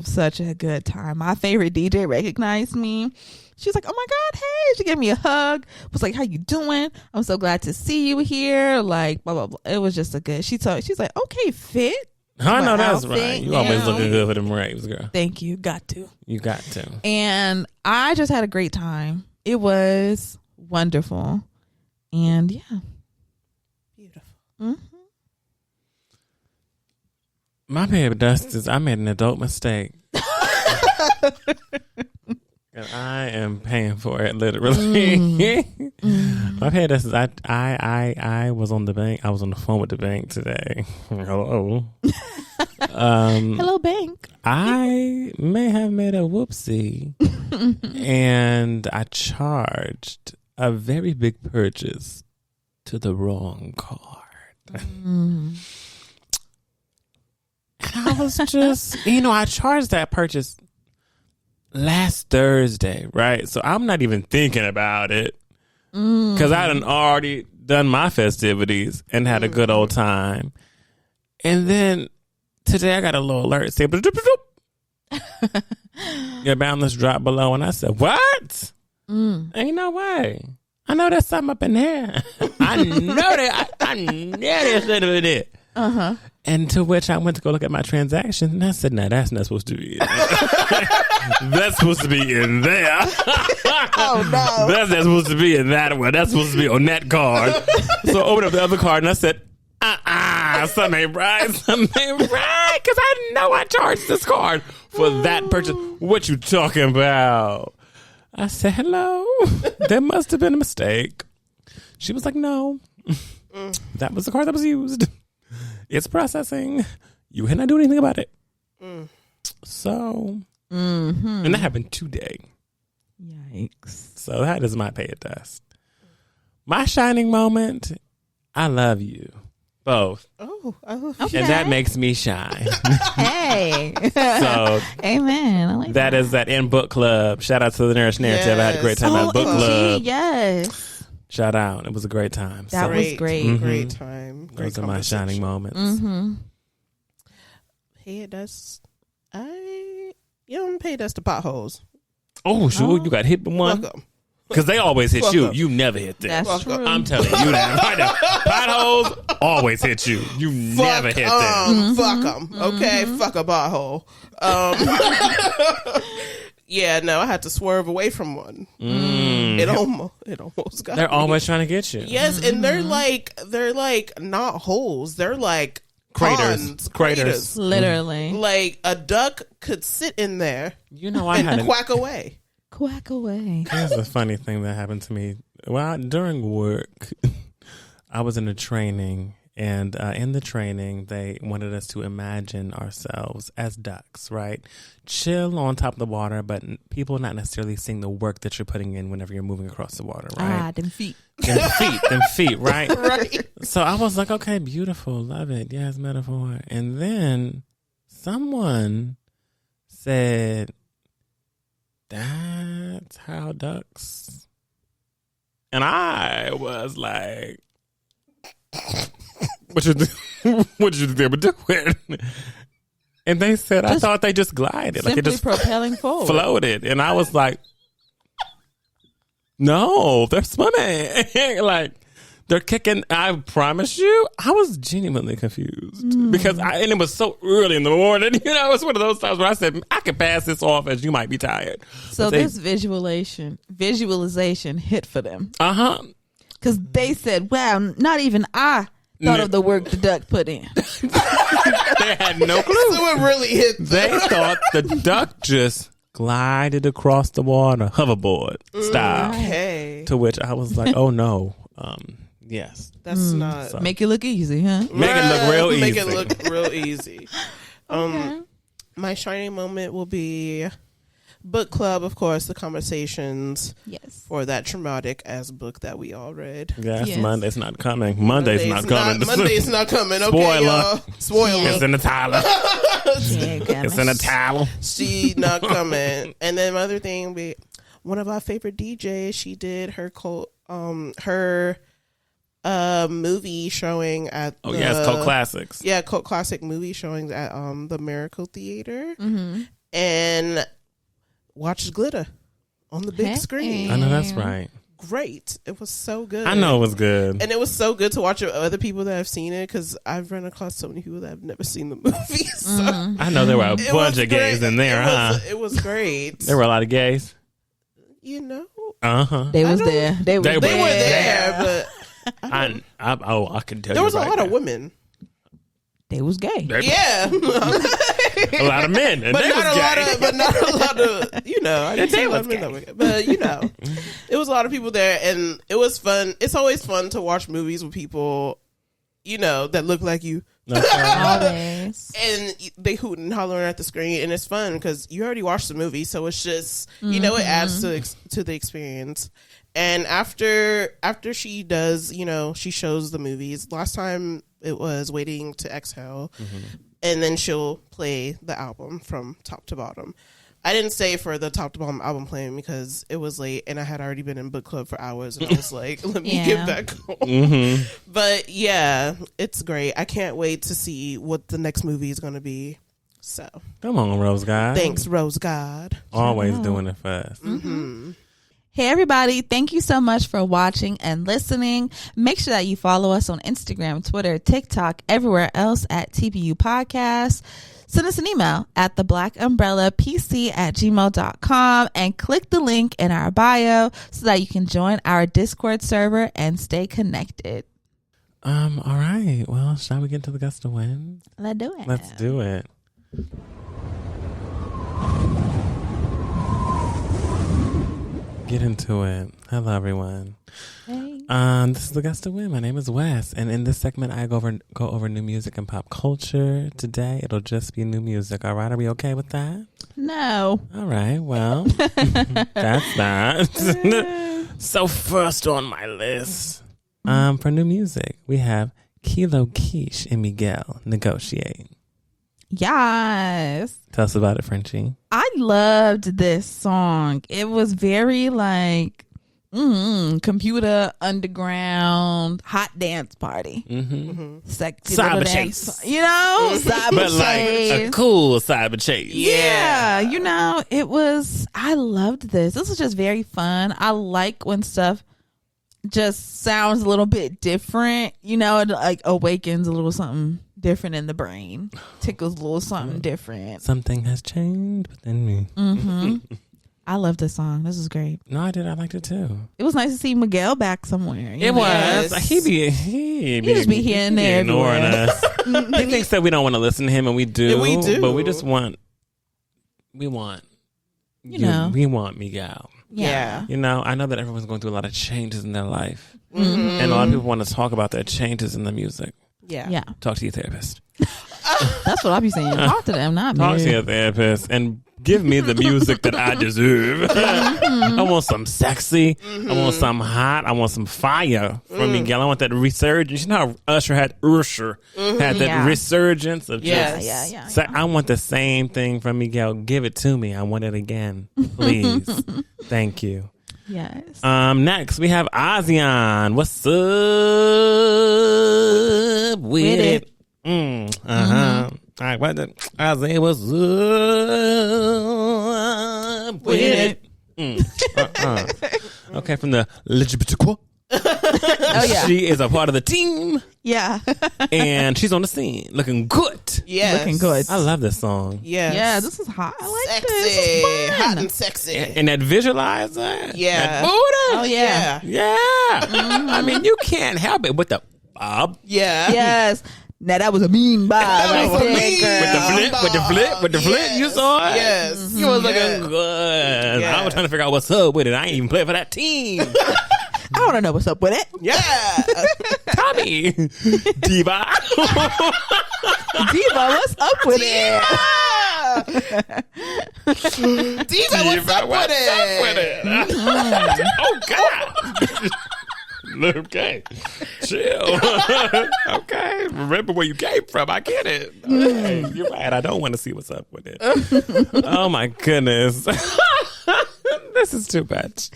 such a good time. My favorite DJ recognized me. She was like, "Oh my God, hey!" She gave me a hug. Was like, "How you doing? I'm so glad to see you here." Like, blah blah blah. It was just a good. She's like, "Okay, fit." I know that's outfit, right. You always looking good for them raves, girl. Thank you. Got to. You got to. And I just had a great time. It was wonderful, and yeah, Beautiful. mm-hmm. My baby dust is I made an adult mistake. And I am paying for it, literally. My pay dust is I was on the bank. I was on the phone with the bank today. Hello. Hello, bank. I may have made a whoopsie, and I charged a very big purchase to the wrong card. And I was just, I charged that purchase last Thursday, right? So I'm not even thinking about it because I done already done my festivities and had a good old time. And then today I got a little alert say, your balance dropped below. And I said, what? Ain't no way. I know there's something up in there. I know that. I know there's something in there. Uh-huh. And to which I went to go look at my transaction, and I said, "No, that's not supposed to be in there. That's supposed to be in there. Oh no, that's not supposed to be in that one. That's supposed to be on that card." So I opened up the other card, and I said, something ain't right. Something ain't right, because I know I charged this card for that purchase. What you talking about? I said, "Hello, there must have been a mistake." She was like, "No, that was the card that was used. It's processing. You cannot do anything about it." So, and that happened today. Yikes. So that is my pay at dust. My shining moment, I love you both. Okay. And that makes me shine. Hey. So, amen. I like that is that in book club. Shout out to the Nourish Narrative. I had a great time at book club. Yes. Shout out. It was a great time. That was great. Mhm. Great time. Great Those are my shining moments. Mm-hmm. Pay dust. You don't pay dust to potholes. Oh, sure. You got hit by one? Welcome. Because they always hit Fuck you. up. You never hit them. That's true. I'm telling you that right now. Potholes always hit you. You never hit them. Fuck them. Okay, fuck a pothole. Yeah, no, I had to swerve away from one. It almost got They're me. always trying to get you. Yes, and they're like not holes. They're like Craters. craters. Literally. Like a duck could sit in there You know, I had and an, quack away. Quack away. here's a funny thing that happened to me. Well, during work, I was in a training, and in the training, they wanted us to imagine ourselves as ducks, right? Chill on top of the water, but people not necessarily seeing the work that you're putting in whenever you're moving across the water, right? Them feet. Them feet, right? Right. So I was like, okay, beautiful, love it. Yes, metaphor. And then someone said, "That's how ducks." And I was like, "What you do?" what did you think they were doing? And they said, I thought they just glided. Like it just propelling forward. Floated. And I was like, no, they're swimming. Like, they're kicking. I promise you, I was genuinely confused because and it was so early in the morning. You know, it's one of those times where I said, I could pass this off as you might be tired. So this visualization hit for them. Because they said, wow, not even I thought of the work the duck put in. They had no clue. So it really hit them. They thought the duck just glided across the water, hoverboard style. Okay. To which I was like, oh no. Yes. That's not. So. Make it look easy, huh? Make it look real easy. Make it look real easy. My shining moment will be book club, of course, the conversations. Yes. For that traumatic ass book that we all read. Yes. Monday's not coming. Monday's not coming. Monday's not coming. Okay, Spoiler. y'all. Spoiler. It's in the title. It's in the title. She not coming. And then my other thing will be one of our favorite DJs. She did her movie showing at it's called Classics. Yeah, cult classic movie showings at the Miracle Theater, and watched Glitter on the big screen. I know that's right. Great, it was so good. I know it was good, and it was so good to watch other people that have seen it because I've run across so many people that have never seen the movie. So I know there were a bunch of gays in there, It was great. There were a lot of gays. You know, they was there. They were there, but. I can tell you. There was a lot of women. They was gay. Yeah. A lot of men. And but, they not was a gay. lot of, but not a lot of, you know. I didn't see a lot of men that were gay. But, you know, it was a lot of people there. And it was fun. It's always fun to watch movies with people, you know, that look like you. Always. And they hooting and hollering at the screen. And it's fun because you already watched the movie. So it's just, you know, it adds to the experience. And after she does, you know, she shows the movies. Last time it was Waiting to Exhale. And then she'll play the album from top to bottom. I didn't stay for the top to bottom album playing because it was late and I had already been in book club for hours. And I was like, let me get back home. But yeah, it's great. I can't wait to see what the next movie is going to be. So come on, Rose God. Thanks, Rose God. Always doing it for us. Hey everybody, thank you so much for watching and listening. Make sure that you follow us on Instagram, Twitter, TikTok, everywhere else at TBU Podcast. Send us an email at theblackUmbrellaPC@gmail.com and click the link in our bio so that you can join our Discord server and stay connected. All right. Well, shall we get to the gust of wind? Let's do it. Let's do it. Get into it. Hello, everyone. Hey. This is the Gust of Wind. My name is Wes, and in this segment, I go over new music and pop culture. Today, it'll just be new music. All right, are we okay with that? No. All right. Well, that's that. So first on my list, for new music, we have Kish and Miguel, Negotiate. Yes. Tell us about it, Frenchie. I loved this song. It was very like computer underground hot dance party. Sexy cyber dance, chase. you know, cyber but chase. like a cool cyber chase. Yeah, you know, it was. I loved this. This was just very fun. I like when stuff just sounds a little bit different. You know, it like awakens a little something different in the brain, tickles a little something different. Something has changed within me. I love this song. This was great. No, I did. I liked it too. It was nice to see Miguel back somewhere. It was. He just be here and there, ignoring us. He thinks that we don't want to listen to him, and we do. Yeah, we do. But we just want. We want. We want Miguel. Yeah. You know, I know that everyone's going through a lot of changes in their life, and a lot of people want to talk about their changes in the music. Yeah. Talk to your therapist. That's what I be saying. Talk to them, not me. Talk to your therapist and give me the music that I deserve. I want some sexy. I want some hot. I want some fire from Miguel. I want that resurgence. You know how Usher had that resurgence of just I want the same thing from Miguel. Give it to me. I want it again, please. Thank you. Yes. Next we have Asiahn. What's up with it? All right, what the? I say what's up with it. Okay, from the LGBTQ. Oh yeah, she is a part of the team. Yeah, and she's on the scene, looking good. Yeah, looking good. I love this song. Yeah, this is hot. I like sexy, this. This is fun. hot and sexy. And that visualizer, Yeah. that booty. Oh yeah, Yeah. I mean, you can't help it with the bob. Yeah. yes. Now that was a mean bob. That was a right there, mean girl. With the flip. You saw it. Yes. You was looking good. Yeah. I was trying to figure out what's up with it. I ain't even play for that team. I want to know what's up with it. Yeah. Tommy, diva. Diva, what's up with it? Diva, what's up with it? Oh God. Okay, chill. Okay, remember where you came from. I get it. Okay. You're right. I don't want to see what's up with it. Oh my goodness. This is too much.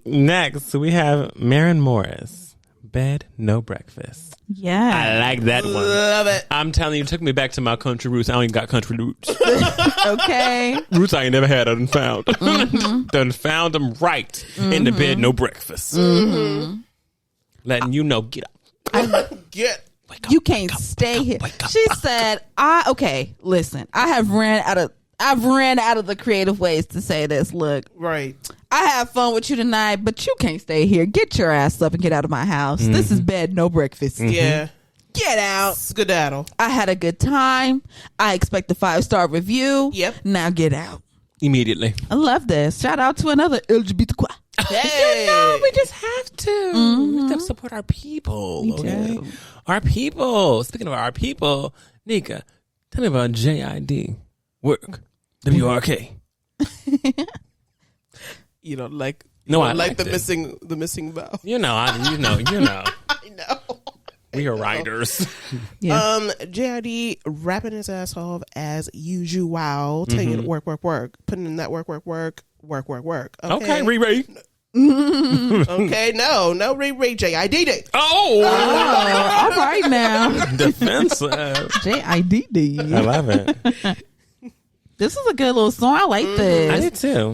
Next we have Maren Morris. Bed, no breakfast. Yeah, I like that one. Love it. I'm telling you, it took me back to my country roots. I don't even got country roots. okay. Roots I ain't never had. I done found. Done found them right in the bed, no breakfast. Letting you know, get up. Get. Wake up, You can't wake up, stay wake here. up, wake up. She said, listen, I've ran out of the creative ways to say this. Look, Right. I have fun with you tonight, but you can't stay here. Get your ass up and get out of my house. This is bed, no breakfast. Yeah. Get out. Skedaddle. I had a good time. I expect a 5-star review. Yep. Now get out. Immediately. I love this. Shout out to another LGBTQ. Hey. No, we just have to. We have to support our people. We Okay? do. Our people. Speaking of our people, Nika, tell me about JID. Work. WRK. You don't like. No, you I don't like liked the missing vowel. You know. I know. We are writers. Yeah. JID rapping his ass off as usual, telling you to work, putting in that work. Okay, Okay, Riri. Okay, no, Riri, JID. Oh, all right now. defensive. JIDD. I love it. This is a good little song. I like this. I did too.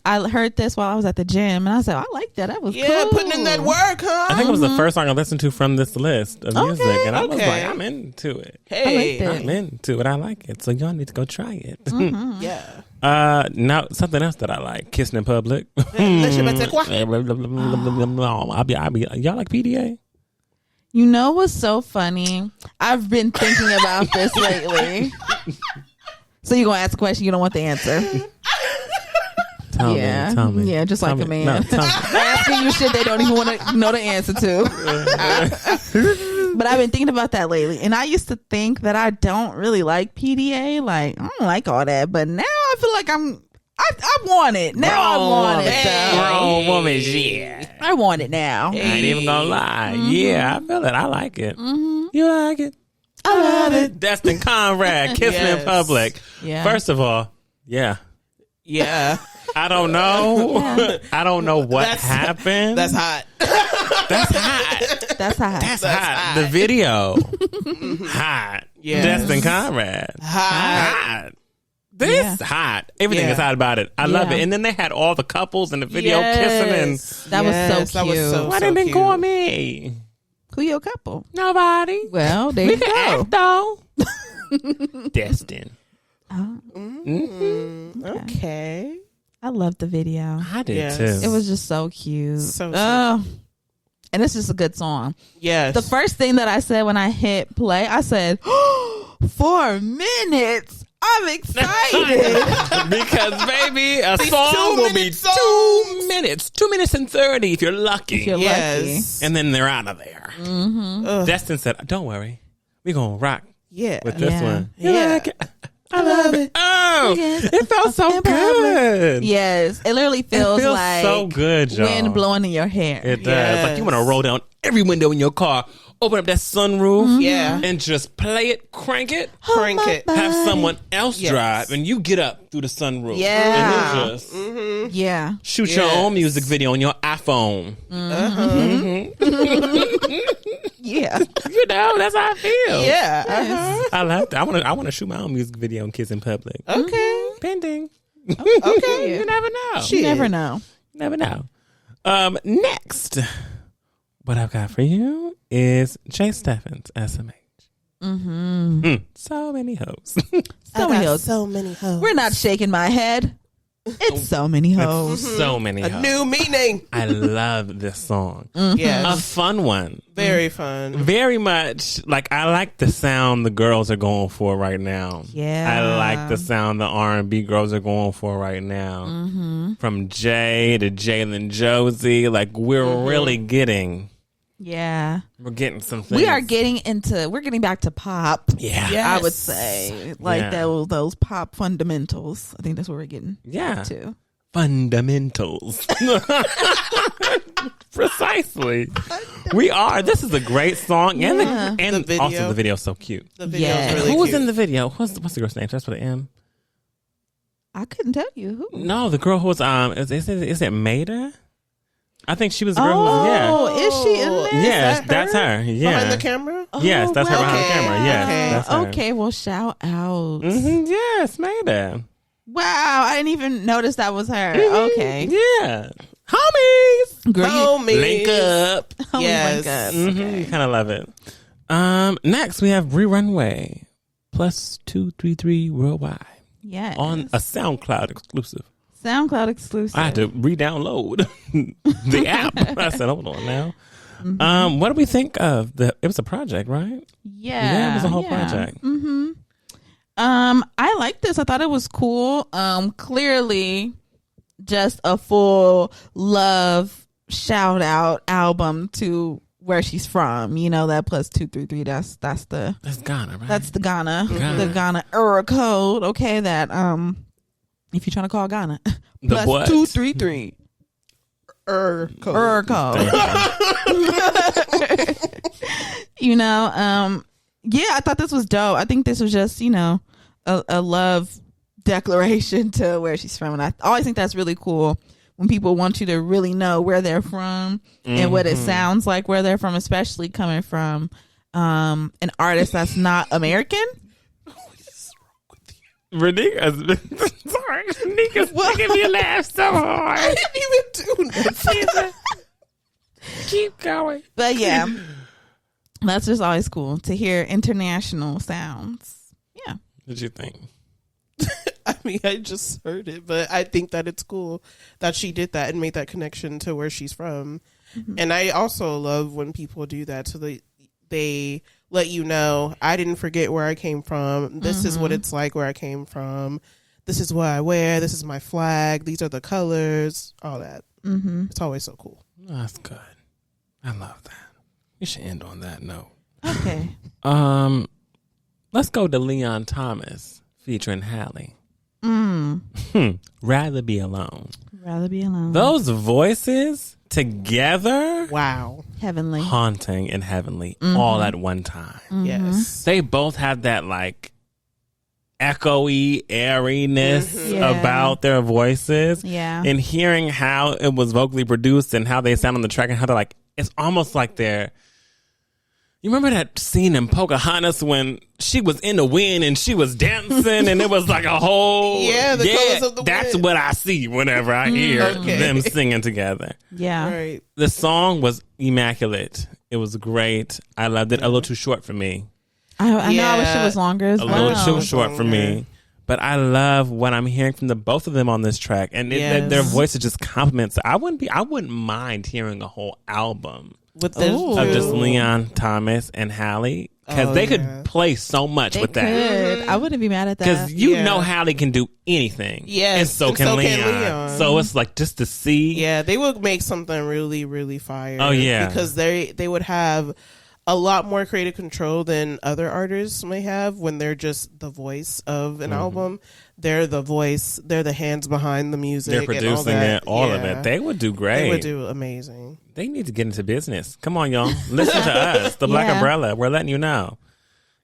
I heard this while I was at the gym, and I said, I like that. That was cool. Putting in that work, huh? I think it was the first song I listened to from this list of music, and I was okay. like, I'm into it. Hey, I like I'm into it. I like it. So y'all need to go try it. yeah. Now something else that I like: kissing in public. Y'all like PDA? You know what's so funny? I've been thinking about this lately. So you're going to ask a question you don't want the answer. Tell me. Yeah, just like a man. No, tell me. Asking you shit they don't even want to know the answer to. But I've been thinking about that lately. And I used to think that I don't really like PDA. Like, I don't like all that. But now I feel like I want it. Now I want it. Grown woman shit. I want it now. I ain't even gonna lie. Yeah, I feel it. I like it. You like it? I love it. Destin, Conrad, kissing in public. Yeah. First of all, yeah. I don't know. Yeah. I don't know what happened. That's hot. That's hot. That's hot. That's hot. The video. Hot. Yes. Destin, Conrad. Hot. This hot. Everything is hot about it. I love it. And then they had all the couples in the video kissing and That was so cute. why didn't they call me? Who your couple? Nobody. Well, there We you can go. act though. Destin. Okay. I love the video. I did Yes. too. It was just so cute. So and it's just a good song. Yes. The first thing that I said when I hit play, I said, 4 minutes. I'm excited. Because baby, a song will be 2 minutes. 2 minutes and 30 if you're lucky. If you're lucky. And then they're out of there. Destin said, don't worry. We're going to rock Yeah. with this one. Yeah. You like it? I love it. Oh, it felt so good. Yes. It literally feels like so good, y'all. wind blowing in your hair. It does. Like you want to roll down every window in your car, open up that sunroof, Yeah. and just play it, crank it, Crank it. have someone else Yes. drive, and you get up through the sunroof. Yeah. And you just Yeah. shoot your own music video on your iPhone. Yeah. You know, that's how I feel. Yeah. Uh-huh. I love that. I want to shoot my own music video and kiss in public. Okay. Pending. Okay. You never know. You never know. Never know. Next, what I've got for you is Jay Steffens, SMH. So many hoes. So many hoes. So many hoes. We're not shaking my head. It's so many hoes. So many A hoes. new meaning. I love this song. Yes. A fun one. Very fun. Very much like I like the sound the girls are going for right now. Yeah. I like the sound the R&B girls are going for right now. From Jay to Jalen Josie, like we're really getting. Yeah. We're getting some things. We're getting back to pop. Yeah. Yes. I would say. Like those pop fundamentals. I think that's what we're getting to. Fundamentals. Precisely. We are. This is a great song. And, and The video. also the video is so cute. The video's Yeah. really Who was cute. in the video? What's the girl's name? That's with an M. I couldn't tell you who. No, the girl who was is it Maida? I think she was the girl who was Oh, is she in there? Yes, that that's her. Yeah. Behind the camera? Yes, that's her behind the okay. camera. Yes, Okay. that's her. Okay, well, shout out. Yes, Maida. Wow, I didn't even notice that was her. Okay. Yeah. Homies. Girl, Homies. Link up. you Yes. link up. You kind of love it. Next, we have Bree Runway. +233 worldwide. Yes. On a SoundCloud exclusive. SoundCloud exclusive. I had to re-download the app. I said, hold on now. What do we think of it was a project, right? Yeah. It was a whole project. I like this. I thought it was cool. Clearly just a full love shout out album to where she's from. You know, that +233, that's Ghana, right? that's the Ghana. Ghana. The Ghana error code. Okay, that if you're trying to call Ghana. The what? +233. Code. Error code. You know, yeah, I thought this was dope. I think this was just, you know, a love declaration to where she's from. And I always think that's really cool when people want you to really know where they're from and what it sounds like where they're from, especially coming from an artist that's not American. Ridiculous. Sorry, Nika's making me laugh so hard. I didn't even do that. Keep going. But yeah, that's just always cool to hear international sounds. Yeah. What did you think? I mean, I just heard it, but I think that it's cool that she did that and made that connection to where she's from. And I also love when people do that, so they let you know, I didn't forget where I came from. This is what it's like where I came from. This is what I wear. This is my flag. These are the colors. All that. It's always so cool. That's good. I love that. We should end on that note. Okay. Let's go to Leon Thomas featuring Halle. Rather Be Alone. Rather be alone. Those voices together, Wow. Heavenly. haunting and heavenly all at one time. Yes. They both had that like echoey airiness Yeah. about their voices. Yeah. And hearing how it was vocally produced and how they sound on the track and how they're like, it's almost like they're. You remember that scene in Pocahontas when she was in the wind and she was dancing and it was like a whole The colors of the that's wind. what I see whenever I hear them singing together. Yeah. Right. The song was immaculate. It was great. I loved it. A little too short for me. I know. I wish Yeah. it was longer as A well. little too short for me. But I love what I'm hearing from the both of them on this track, and their voices just compliments. I wouldn't mind hearing a whole album With this of just Leon Thomas and Halle, because they could play so much with that. Could. I wouldn't be mad at that. Because you know Halle can do anything, Yes, and so can Leon. So it's like just to see, they would make something really, really fire. Oh, yeah. because they would have a lot more creative control than other artists may have when they're just the voice of an album. They're the voice. They're the hands behind the music. they're producing and all of it. They would do great. They would do amazing. They need to get into business. Come on, y'all. Listen to us, the Black Umbrella. We're letting you know.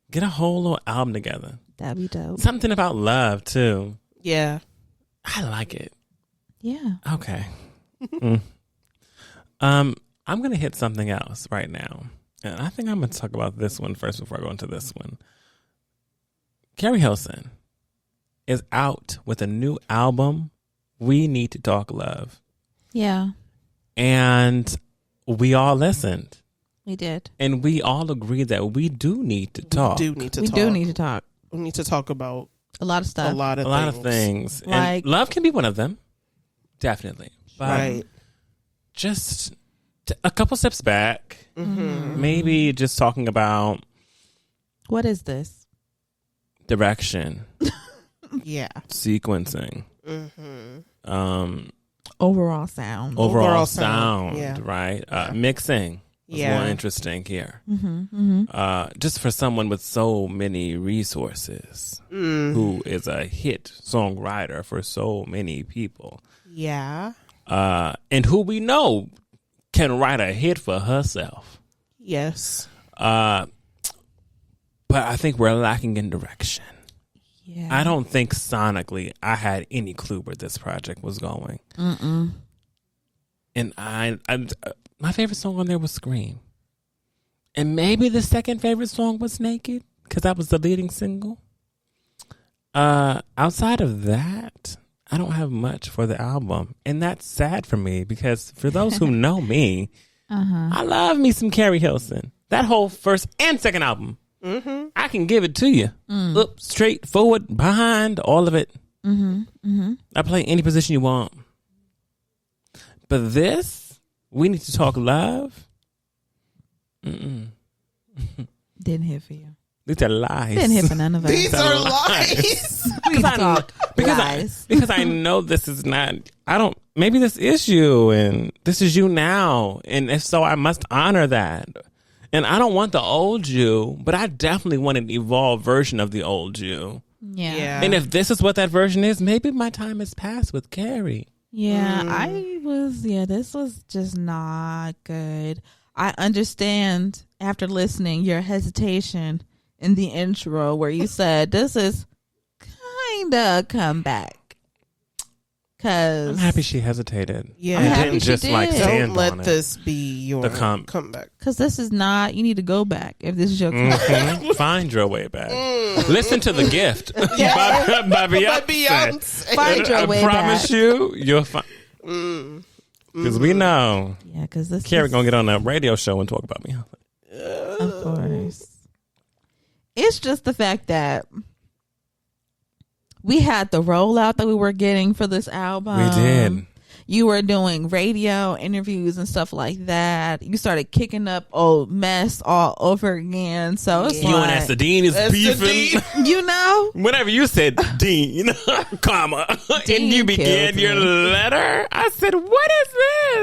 Get a whole little album together. That'd be dope. Something about love too. Yeah. I like it. Yeah. Okay. I'm gonna hit something else right now. and I think I'm going to talk about this one first before I go into this one. Keri Hilson is out with a new album, We Need to Talk Love. Yeah. And we all listened. We did. And we all agreed that we do need to talk. We do need to talk. We need to talk about a lot of stuff. A lot of things. Like, and love can be one of them. Definitely. But right. Just a couple steps back. Mm-hmm. Maybe just talking about... What is this? Direction. Yeah. Sequencing. Mm-hmm. Overall sound. Overall sound, yeah. right? Mixing is more interesting here. Just for someone with so many resources, who is a hit songwriter for so many people. Yeah. And who we know can write a hit for herself. Yes. But I think we're lacking in direction. Yeah. I don't think sonically I had any clue where this project was going. Mm-mm. And I my favorite song on there was Scream. And maybe the second favorite song was Naked, because that was the leading single. Outside of that, I don't have much for the album. And that's sad for me, because for those who know me, I love me some Keri Hilson. That whole first and second album. I can give it to you. Up, straight, forward, behind, all of it. I play any position you want. But this, We Need to Talk Love. Didn't hit for you. These are lies. Didn't hit for none of us. These are lies. Because I know this is not. Maybe this is you, and this is you now, and if so, I must honor that. And I don't want the old you, but I definitely want an evolved version of the old you. Yeah. And if this is what that version is, maybe my time has passed with Keri. Yeah, this was just not good. I understand after listening your hesitation in the intro where you said this is kind of a comeback. I'm happy she hesitated. Yeah. And didn't just like stand Don't let on this be your comeback. Because this is not, you need to go back if this is your comeback. Find your way back. Listen to The Gift by Beyonce. Find your way back. I promise you'll find. Because we know. Yeah, because this Keri gonna get on that radio show and talk about me. Of course. It's just the fact that we had the rollout that we were getting for this album. We did. You were doing radio interviews and stuff like that. You started kicking up old mess all over again. So it's you and Esther Dean is beefing. You know? Whenever you said Dean, comma, Dean and you began your letter, I said, what is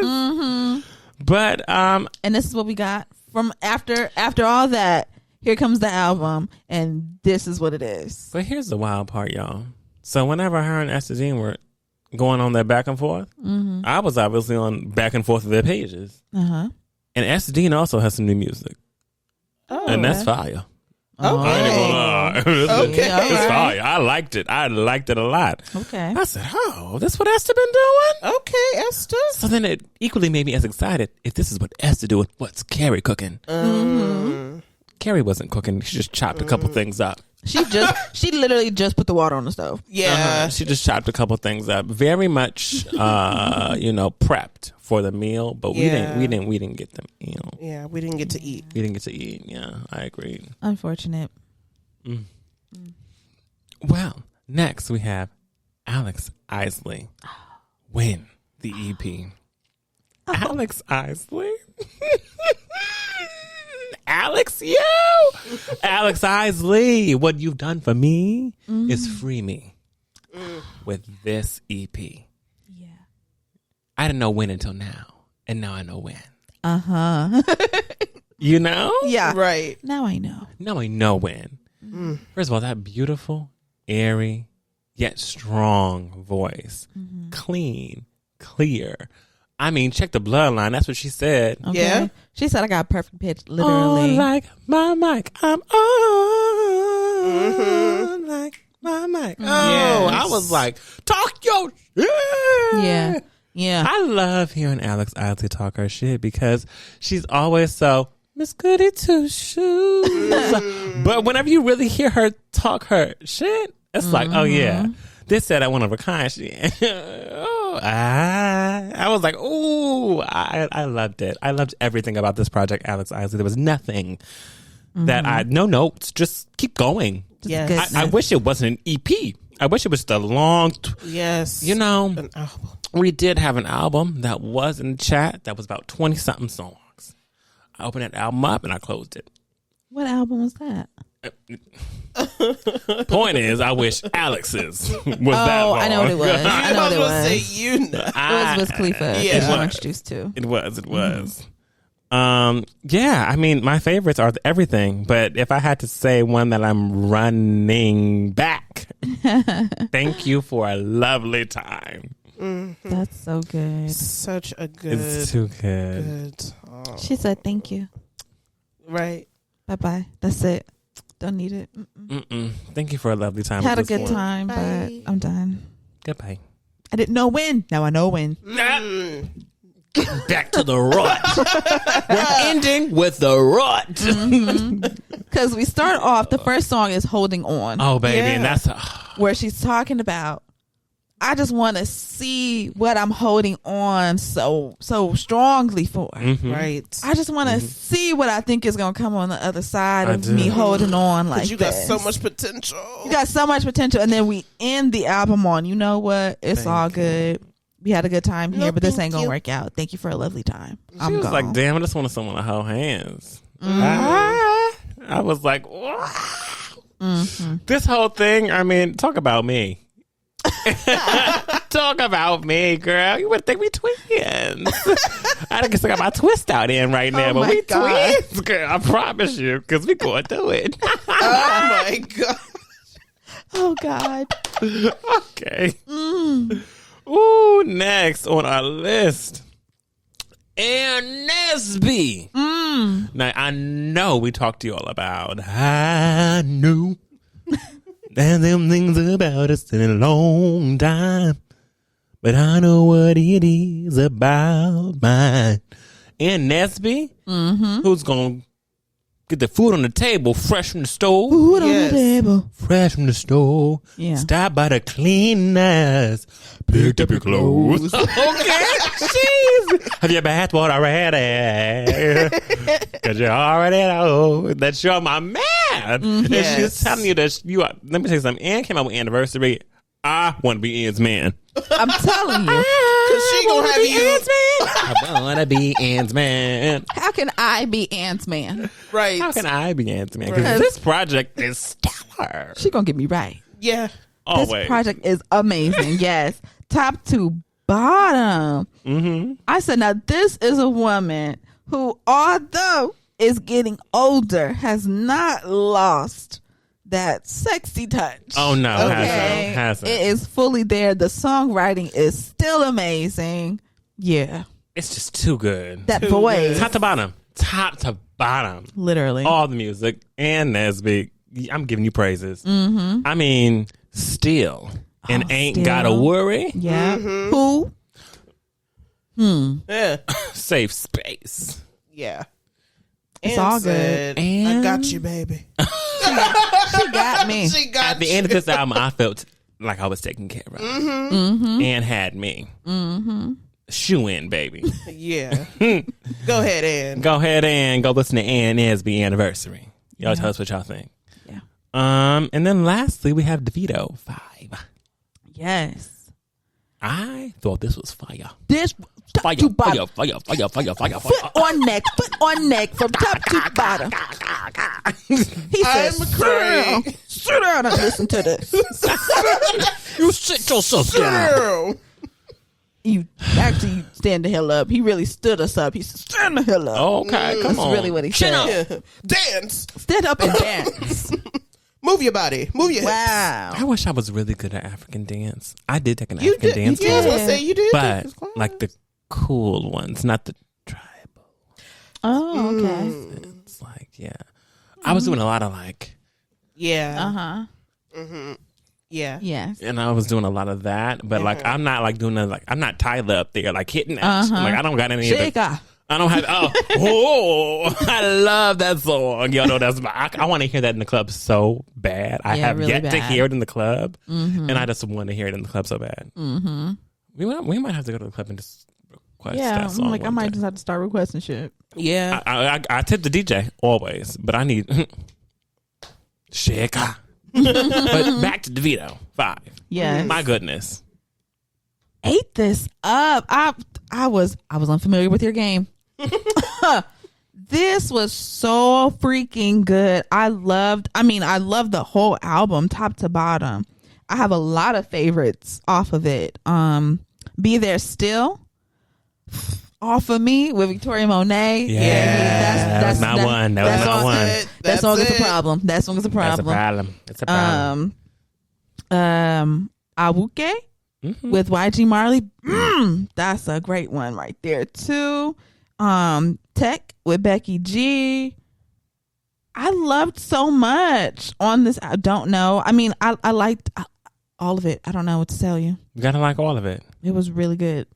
this? But, and this is what we got from after all that. Here comes the album, and this is what it is. But here's the wild part, y'all. So whenever her and Esther Dean were going on that back and forth, I was obviously on back and forth of their pages. And Esther Dean also has some new music. And that's fire. Oh, I ain't gonna lie. Okay. It's fire. I liked it. I liked it a lot. Okay. I said, oh, this what Esther been doing? Okay, Esther. So then it equally made me as excited if this is what Esther doing, what's Keri cooking? Keri wasn't cooking. She just chopped a couple things up. She literally just put the water on the stove. Yeah. She just chopped a couple things up. Very much, prepped for the meal, but we didn't get the meal. Yeah, we didn't get to eat. We didn't get to eat. Yeah, I agree. Unfortunate. Well, next we have Alex Isley win the EP. Alex Isley. Alex Isley, what you've done for me is free me with this EP. Yeah. I didn't know when until now, and now I know when. You know? Yeah. Right. Now I know. Now I know when. First of all, that beautiful, airy, yet strong voice. Clean, clear. I mean, check the bloodline. That's what she said. Okay. Yeah. She said I got perfect pitch, literally. On like my mic. I'm on like my mic. Oh, I was like, talk your shit. Yeah. I love hearing Alex Isley talk her shit because she's always so Miss Goody Two Shoes. But whenever you really hear her talk her shit, it's like, oh yeah, this said I one of a kind. I was like, ooh, I loved it. I loved everything about this project, Alex Isley. There was nothing that no notes. Just keep going. Yes. I wish it wasn't an EP. I wish it was the long. Yes. You know, an album. we did have an album that was in the chat that was about 20 something songs. I opened that album up and I closed it. What album was that? Point is, I wish Alex's was that long. I know what it was. I know what it was. Say you know. It was Wiz Khalifa. Yeah. And Orange Juice too. It was. Yeah, I mean, my favorites are everything, but if I had to say one that I'm running back, thank you for a lovely time. Mm-hmm. That's so good. Such a good. It's too good. She said thank you. Right. Bye-bye. That's it. Don't need it. Thank you for a lovely time. Had a with this good one. time, but I'm done. Goodbye. I didn't know when. Now I know when. Back to the rut. We're ending with the rut. Because we start off, the first song is Holding On. Oh, baby. And that's... where she's talking about, I just want to see what I'm holding on so strongly for. Right. I just want to see what I think is going to come on the other side of me holding on like you this. got so much potential. You got so much potential. And then we end the album on, you know what? It's all good. We had a good time here, but this ain't going to work out. Thank you for a lovely time. She was like, damn, I just wanted someone to hold hands. I was like, wow. This whole thing, I mean, talk about me. Talk about me, girl. You would think we twins. I guess I got my twist out in right now, but we twins, girl. I promise you, because we going through it. Oh my god. Oh God. Okay. Ooh, next on our list, and Nesby. Now I know we talked to you all about. I knew. And them things about us in a long time. But I know what it is about mine. And Nesby, who's going to get the food on the table fresh from the stove. Food on the table. Fresh from the stove. Yeah. Stop by the cleaners. Picked up your clothes. Okay. Jeez. Have your bath water ready? Because you already know that you're my man. And she's telling you that you are. Let me tell you something. Ann came out with Anniversary. I want to be Ann's man. I'm telling you. Because she going to have you. I want to be Ann's man. How can I be Ann's man? Right. How can I be Ann's man? Because this project is stellar. She going to get me right. Yeah. Always. This project is amazing. Yes. Top to bottom. I said, now this is a woman who, although is getting older, has not lost that sexy touch. Oh, no. Okay. Hasn't. It is fully there. The songwriting is still amazing. Yeah. It's just too good. That voice. Top to bottom. Top to bottom. Literally. All the music. And Nesby. I'm giving you praises. I mean, still. And ain't Still. gotta worry. Yeah. Who? Yeah. Safe space. Yeah. It's Ann all said, good. I got you, baby. She got me. She got At the you. end of this album, I felt like I was taken care of. And had me. Shoe in, baby. Yeah. Go ahead, Ann. Go ahead and go listen to Ann Nesby Anniversary. Y'all tell us what y'all think. Yeah. And then lastly, we have Davido 5. Yes. I thought this was fire. This top Fire, to bottom. fire. Foot on neck from top to bottom. He says, sit down and listen to this. You sit yourself down. Girl. You actually stand the hell up. He really stood us up. He said, stand the hell up. Okay, come That's on. really what he said. Yeah. Dance. Stand up and dance. Move your body. Move your hips. Wow. I wish I was really good at African dance. I did take an You African did. dance Yeah, I was class, going to say you did. but This class. like the cool ones, not the tribal. Oh, okay. It's like, yeah. I was doing a lot of like, Yeah. Uh-huh. Yeah. Yes. and I was doing a lot of that, but like I'm not like doing that. Like I'm not Tyler up there like hitting that. Uh-huh. Like I don't got any of Shake the, off. I don't have. I love that song. Y'all know that's I want to hear that in the club so bad. I have really yet to bad. hear it in the club, and I just want to hear it in the club so bad. Mm-hmm. We might have to go to the club and just request that song. I might just have to start requesting shit. Yeah. I tip the DJ always, but I need Shaker. But back to Davido 5. Yeah, My goodness. ate this up. I was unfamiliar with your game. This was so freaking good. I loved the whole album top to bottom. I have a lot of favorites off of it. Be There Still off of Me with Victoria Monet. That's not one. That was not one. That song is a problem. That song is a problem. It's a problem. Awuke with YG Marley. That's a great one right there too. Tech with Becky G. I loved so much on this. I don't know. I mean, I liked all of it. I don't know what to tell you. You gotta like all of it. It was really good.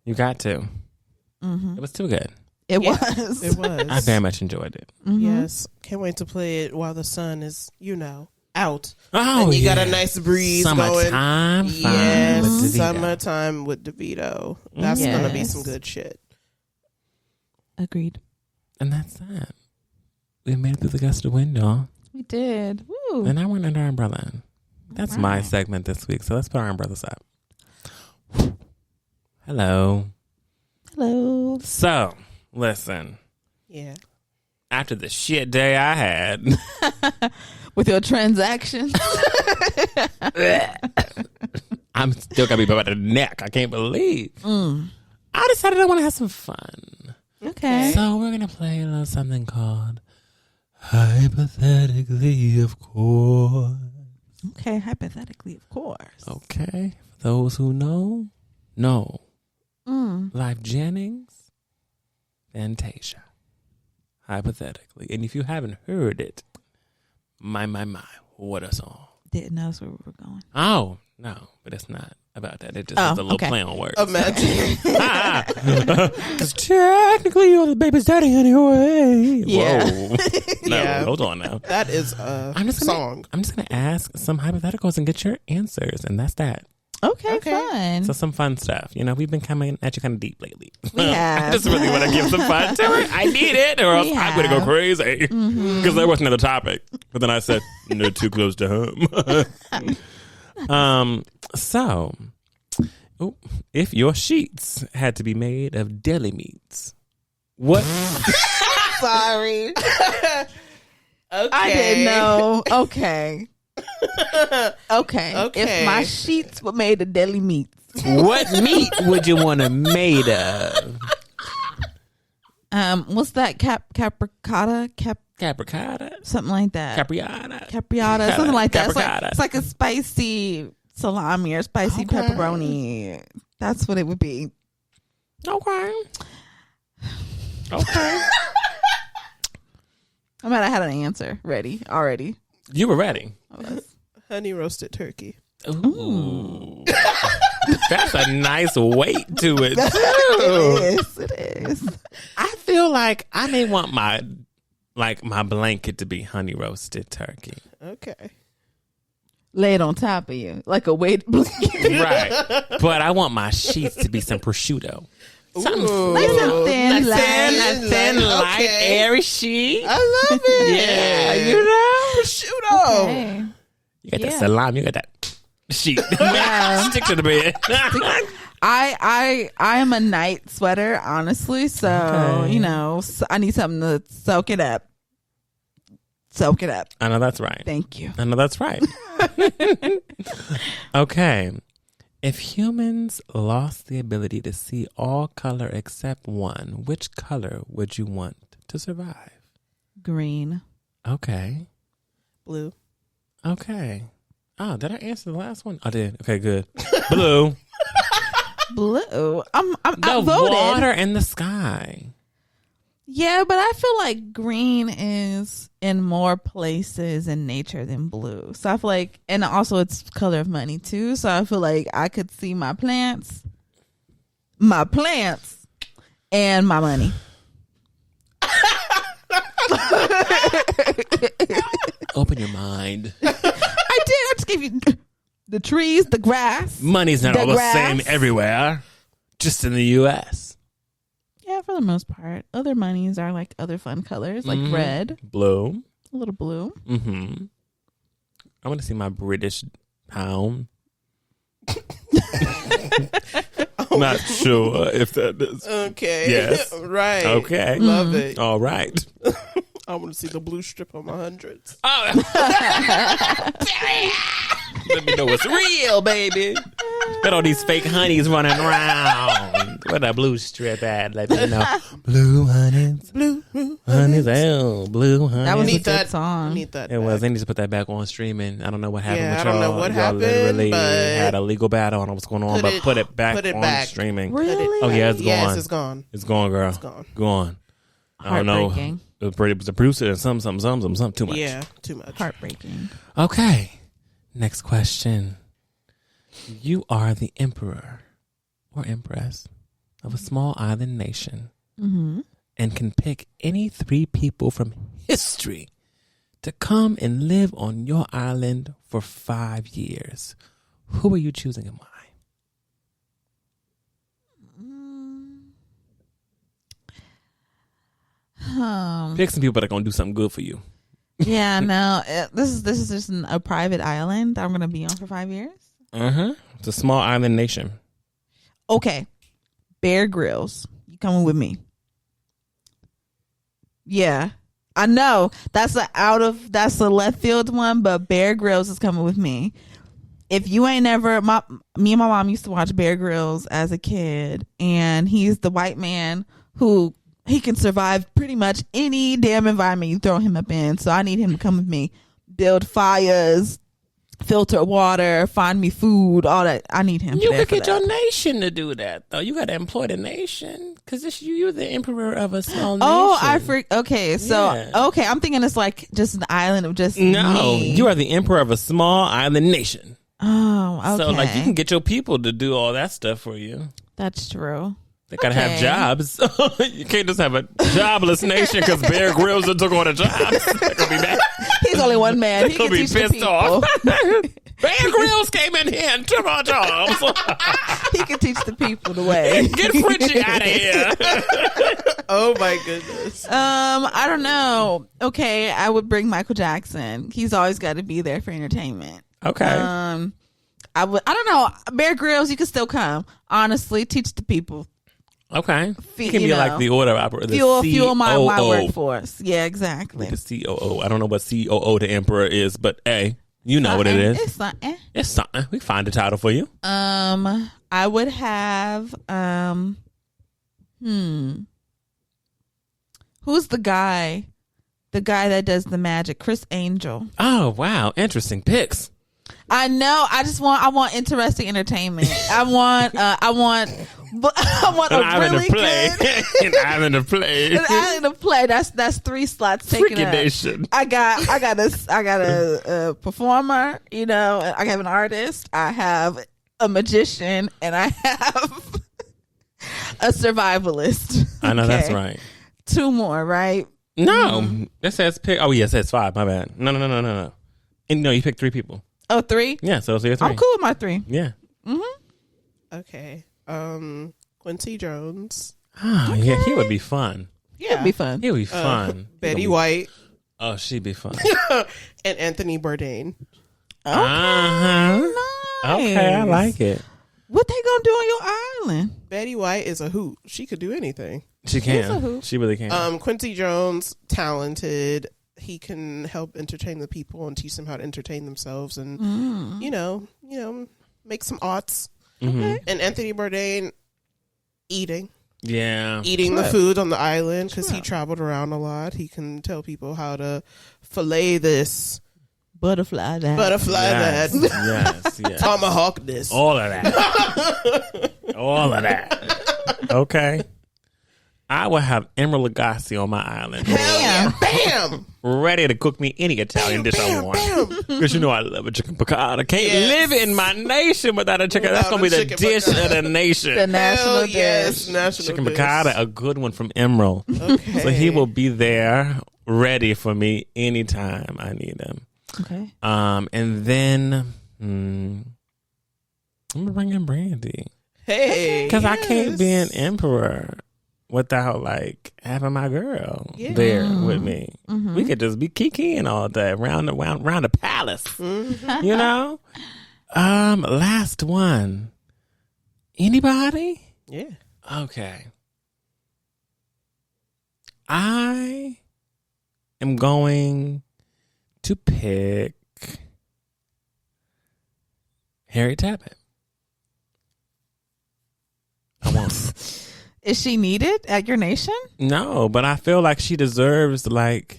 You got to. It was too good. It was. It was. I very much enjoyed it. Yes. Can't wait to play it while the sun is, out. Oh, and you got a nice breeze Summertime. going. Yes. With Davido. Summertime with Davido. That's going to be some good shit. Agreed. And that's that. We made it through the gust of wind, y'all. We did. Woo. And I went under our umbrella. That's my segment this week. So let's put our umbrellas up. Hello. Hello. So, listen. Yeah. After the shit day I had, With your transaction. I'm still gonna be by the neck. I can't believe. I decided I want to have some fun. Okay. So we're gonna play a little something called Hypothetically Of Course. Okay. Hypothetically, of course. Okay. For those who know. Life Jennings, Fantasia. Hypothetically. And if you haven't heard it, my, what a song. Didn't know that's where we were going. Oh, no, but it's not about that. It just is a little play on words. Imagine. Because technically you're the baby's daddy anyway. Yeah. Whoa. No, Yeah. hold on now. That is a song. I'm just going to ask some hypotheticals and get your answers, and that's that. Okay. Okay. Fun. So some fun stuff. We've been coming at you kind of deep lately. We have. I just really want to give some fun to it. I need it, or else I'm going to go crazy. Because there was another topic. But then I said, no, too close to home. So, if your sheets had to be made of deli meats, what? Sorry. Okay. I didn't know. Okay. Okay. If my sheets were made of deli meats. What meat would you want them made of? What's that? Capricata? Capricata? Something like that. Capriata? Something like that. Capricata. It's like a spicy salami or spicy pepperoni. That's what it would be. Okay. I mean, I had an answer ready already. You were ready. Honey roasted turkey. Ooh. That's a nice weight to it, too. It is. I feel like I may want my blanket to be honey roasted turkey. Okay. Lay it on top of you like a weight blanket. Right. But I want my sheets to be some prosciutto. Something Nice and thin, a thin, light, okay. airy sheet. I love it. Yeah, Prosciutto. Okay. You got that salami, you got that sheet. Yeah. Stick to the bed. I am a night sweater, honestly. So, I need something to soak it up. I know that's right. Thank you. I know that's right. Okay. If humans lost the ability to see all color except one, which color would you want to survive? Green. Okay. Blue. Okay. Oh, did I answer the last one? I did. Okay, good. Blue. Blue. I'm The voted. water and the sky. Yeah, but I feel like green is in more places in nature than blue. So I feel like, and also it's color of money too. So I feel like I could see my plants, and my money. Open your mind. I did. I just gave you the trees, the grass. Money's not The all the grass. same everywhere. Just in the U.S. Yeah, for the most part. Other monies are like other fun colors, like red, Blue. a little blue. Mm-hmm. I want to see my British pound. Not sure if that is. Okay. Yes. Right. Okay. Love it. All right. I want to see the blue strip on my hundreds. Oh. Let me know what's real, baby. Got all these fake honeys running around. Where that blue strip at? Let me know. Blue honeys. Blue Honeys. Oh, blue honeys. That was a Need good that song. Need that. It was. back. They need to put that back on streaming. I don't know what happened Yeah, with I y'all. don't know what Y'all happened, literally but had a legal battle. I don't know what's going on, Put but it- put it back put it on back. streaming. Really? Oh, yeah, it's gone. Yes, it's gone. It's gone, girl. It's gone. Gone. I don't know. Heartbreaking. It was a producer and some too much. Yeah, too much. Heartbreaking. Okay. Next question. You are the emperor or empress of a small island nation and can pick any 3 people from history to come and live on your island for 5 years. Who are you choosing and why? Pick some people that are going to do something good for you. Yeah, no. This is just a private island I'm gonna be on for 5 years. It's a small island nation. Okay, Bear Grylls, you coming with me? Yeah, I know that's a left field one, but Bear Grylls is coming with me. If you ain't never, me and my mom used to watch Bear Grylls as a kid, and he's the white man who he can survive pretty much any damn environment you throw him up in. So I need him to come with me, build fires, filter water, find me food, all that. I need him. You there could for get that. your nation to do that, though. You got to employ the nation because you're the emperor of a small nation. Oh, okay. So, Yeah. okay. I'm thinking it's like just an island of just No, me. you are the emperor of a small island nation. Oh, okay. So, like, you can get your people to do all that stuff for you. That's true. They gotta have Okay. jobs. You can't just have a jobless nation because Bear Grylls took all the jobs. They're gonna be mad. He's only one man. He They're can gonna be teach the pissed people. off. Bear Grylls came in here and took our jobs. He can teach the people the way. Get Frenchie out of here. Oh my goodness. I don't know. Okay, I would bring Michael Jackson. He's always got to be there for entertainment. Okay. I don't know. Bear Grylls, you can still come. Honestly, teach the people. Okay. Fe- You can you be like know, the order operator. Fuel my workforce. Yeah, exactly. The COO. I don't know what COO the emperor is, but hey, you know what it is. It's something. It's something. We find a title for you. I would have who's the guy? The guy that does the magic, Chris Angel. Oh wow, interesting picks. I know. I want interesting entertainment. I want a really good An island to play. an island to play. That's 3 slots taken Freaking up. nation. I got a performer. You know, I have an artist. I have a magician, and I have a survivalist. I know that's Okay. right. 2 more, right? No, it says pick. Oh yeah, it says 5. My bad. No. And no, you picked 3 people. Oh, 3. Yeah, so it's 3. I'm cool with my 3. Yeah. Okay. Quincy Jones. Oh yeah, he would be fun. It'd be fun. He would be fun. Betty White. Oh, she'd be fun. And Anthony Bourdain. Uh-huh. Nice. Okay, I like it. What they gonna do on your island? Betty White is a hoot. She could do anything. She a can. hoot. She really can. Quincy Jones, talented. He can help entertain the people and teach them how to entertain themselves, and you know, make some arts. Mhm. And Anthony Bourdain, eating Yeah. the food on the island because he traveled around a lot. He can tell people how to fillet this, Butterfly that. Yes. that, Yes. tomahawk this. All of that. All of that. Okay. I will have Emerald Lagasse on my island. Hell yeah. Bam! Ready to cook me any Italian dish I want. Because you know I love a chicken piccata. I can't live in my nation without a chicken. That's Without going to be a the chicken dish of the nation. The national Hell dish. yes, national Chicken dish. piccata, a good one from Emerald. Okay. So he will be there ready for me anytime I need him. Okay. And then I'm gonna bring in Brandy. Hey, because I can't be an emperor without like having my girl there with me. Mm-hmm. We could just be kikiing all day around the palace. Mm-hmm. You know. Last one. Anybody? Yeah. Okay. I am going to pick Harriet Tappet. I won't. Is she needed at your nation? No, but I feel like she deserves like